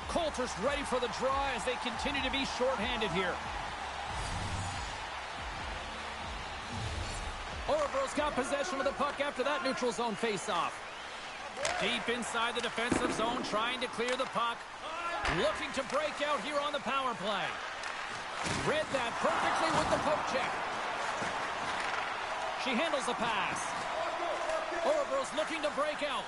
Coulter's ready for the draw as they continue to be shorthanded here. Orebro's got possession of the puck after that neutral zone faceoff. Deep inside the defensive zone, trying to clear the puck. Looking to break out here on the power play. Read that perfectly with the poke check. She handles the pass. Orebro's looking to break out.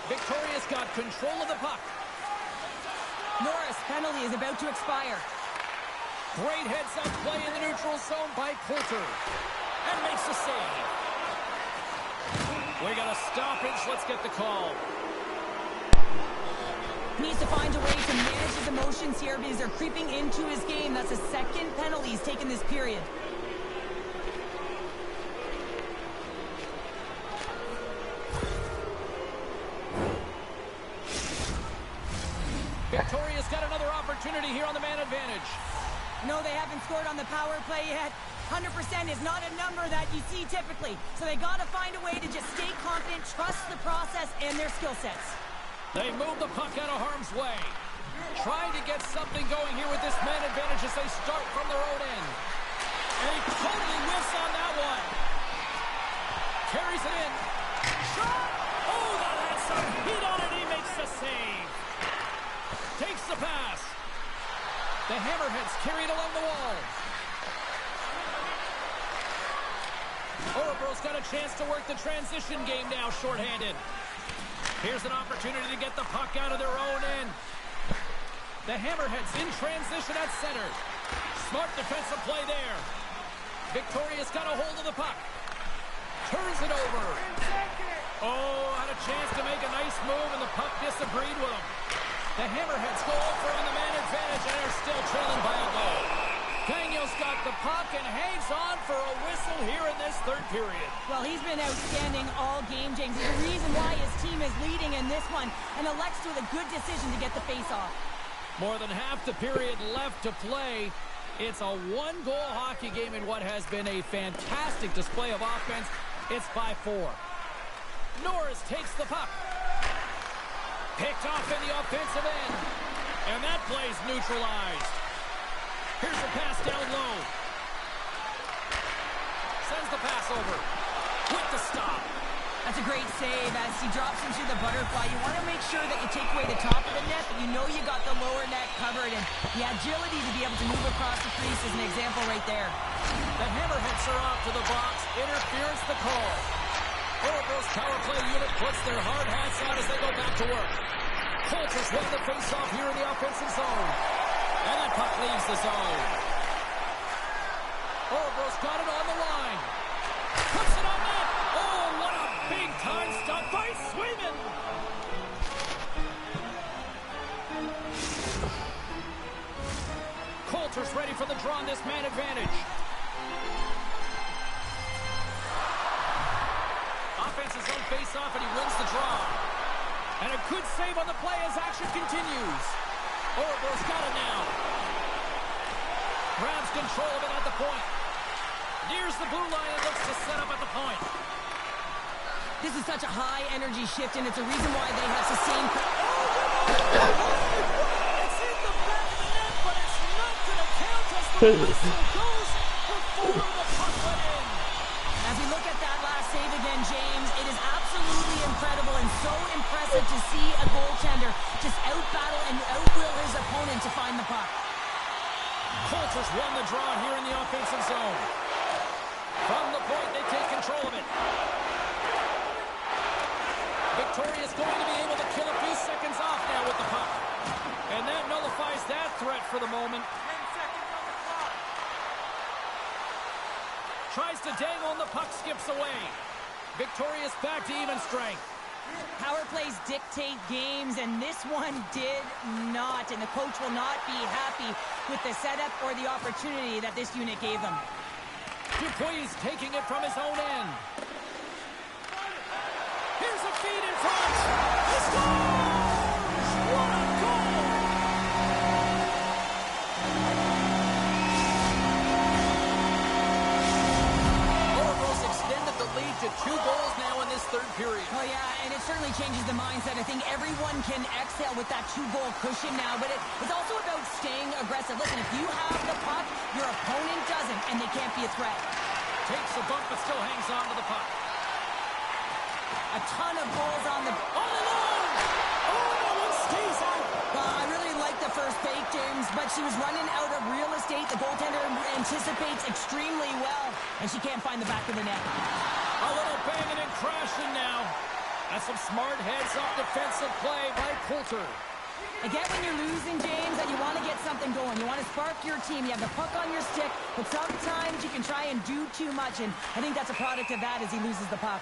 Victoria's got control of the puck. Norris, penalty is about to expire. Great heads-up play in the neutral zone by Coulter. And makes the save. We got a stoppage. Let's get the call. He needs to find a way to manage his emotions here because they're creeping into his game. That's the second penalty he's taken this period. Victoria's got another opportunity here on the man advantage. No, they haven't scored on the power play yet. 100% is not a number that you see typically. So they got to find a way to just stay confident, trust the process and their skill sets. They move the puck out of harm's way. Trying to get something going here with this man advantage as they start from their own end. And he totally whiffs on that one. Carries it in. Shot! Oh, that has some heat on it. He makes the save. Takes the pass. The Hammerheads carried along the wall. Orebro's got a chance to work the transition game now, shorthanded. Here's an opportunity to get the puck out of their own end. The Hammerheads in transition at center. Smart defensive play there. Victoria's got a hold of the puck. Turns it over. Oh, had a chance to make a nice move, and the puck disagreed with him. The Hammerheads go over on the man advantage, and they're still trailing by a goal. Gagno's got the puck and hangs on for a whistle here in this third period. Well, he's been outstanding all game, James. There's a reason why his team is leading in this one, and elects to a good decision to get the face-off. More than half the period left to play. It's a one-goal hockey game in what has been a fantastic display of offense. It's 5-4. Norris takes the puck. Picked off in the offensive end. And that play's neutralized. Here's the pass down low. Sends the pass over. With the stop. That's a great save as he drops into the butterfly. You want to make sure that you take away the top of the net, but you know you got the lower net covered, and the agility to be able to move across the crease is an example right there. The Hammerheads are off to the box. Interference the call. Orebro's power play unit puts their hard hats on as they go back to work. Coulter's won the face-off here in the offensive zone. And that puck leaves the zone. Orebro's got it on the line. Puts it on net. Oh, what a big-time stop by Swayman. Coulter's ready for the draw on this man advantage. Offensive zone face-off, and he wins the draw. And a good save on the play as action continues. Orebro's got it now. Grabs control of it at the point. Nears the blue line and looks to set up at the point. This is such a high energy shift, and it's a reason why they have sustained. It's in the back of the net, but it's not going to count as the whistle goes before the puck went in. As we look at that last save again, James, it is absolutely incredible and so impressive to see a goaltender just out-battle and out-will his opponent to find the puck. Coulter's won the draw here in the offensive zone. From the point, they take control of it. Victoria's going to be able to kill a few seconds off now with the puck. And that nullifies that threat for the moment. 10 seconds on the clock. Tries to dangle and the puck skips away. Victoria's back to even strength. Power plays dictate games, and this one did not. And the coach will not be happy with the setup or the opportunity that this unit gave them. Dupuis taking it from his own end. Here's a feed in front. He scores! What a goal! Oracles extended the lead to 2 goals now in this third period. Oh, yeah, and it certainly changes the mindset. I think everyone can exhale with that 2-goal cushion now, but it's also about staying aggressive. Listen, if you have the puck, your opponent doesn't, and they can't be a threat. Takes a bump, but still hangs on to the puck. A ton of goals on the... All alone! Oh, that one stays out! Well, I really like the first fake, James, but she was running out of real estate. The goaltender anticipates extremely well, and she can't find the back of the net. A little banging and crashing now. That's some smart heads-up defensive play by Coulter. I get when you're losing, James, that you want to get something going. You want to spark your team. You have the puck on your stick, but sometimes you can try and do too much, and I think that's a product of that as he loses the puck.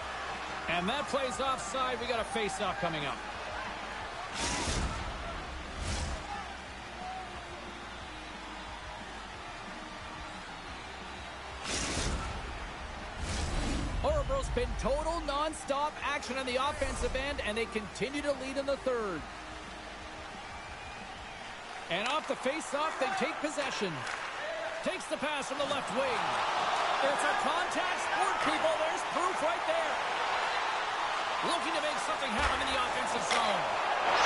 And that play's offside. We got a face-off coming up. Orebro's been total non-stop action on the offensive end, and they continue to lead in the third. And off the face-off, they take possession. Takes the pass from the left wing. It's a contact sport, people. There's proof right there. Looking to make something happen in the offensive zone.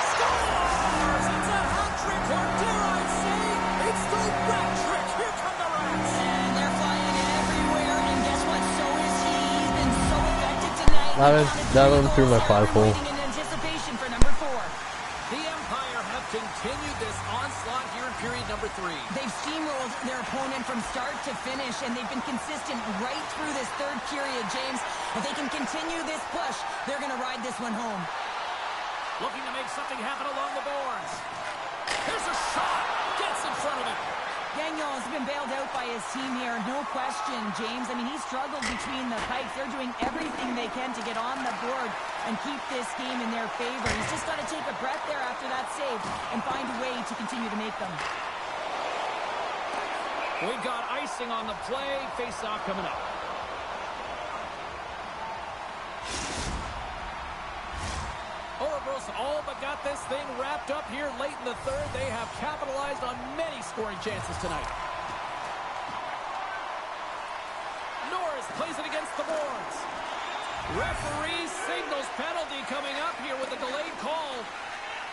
Scores! It's a hat trick, or dare I say, it's the rat trick. Here come the Rats. And they're flying everywhere, and guess what? So is he. He's been so effective tonight. That went through my 5-hole. In anticipation for number 4. The Empire have continued this onslaught here in period number 3. They've steamrolled their opponent from start to finish, and they've been consistent right through this third period, James. If they can continue this push, they're going to ride this one home. Looking to make something happen along the boards. Here's a shot. Gets in front of it. Gagnon's been bailed out by his team here, no question, James. I mean, he struggled between the pipes. They're doing everything they can to get on the board and keep this game in their favor. He's just got to take a breath there after that save and find a way to continue to make them. We've got icing on the play. Face-off coming up. Orebro's all but got this thing wrapped up here late in the third. They have capitalized on many scoring chances tonight. Norris plays it against the boards. Referee signals penalty coming up here with a delayed call.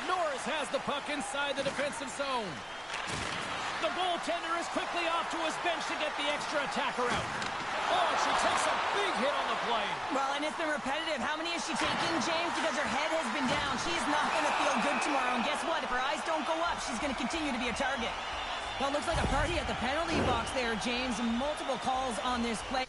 Norris has the puck inside the defensive zone. The goaltender is quickly off to his bench to get the extra attacker out. Oh, she takes a big hit on the play. Well, and it's been repetitive. How many has she taken, James? Because her head has been down. She is not going to feel good tomorrow. And guess what? If her eyes don't go up, she's going to continue to be a target. Well, it looks like a party at the penalty box there, James. Multiple calls on this play.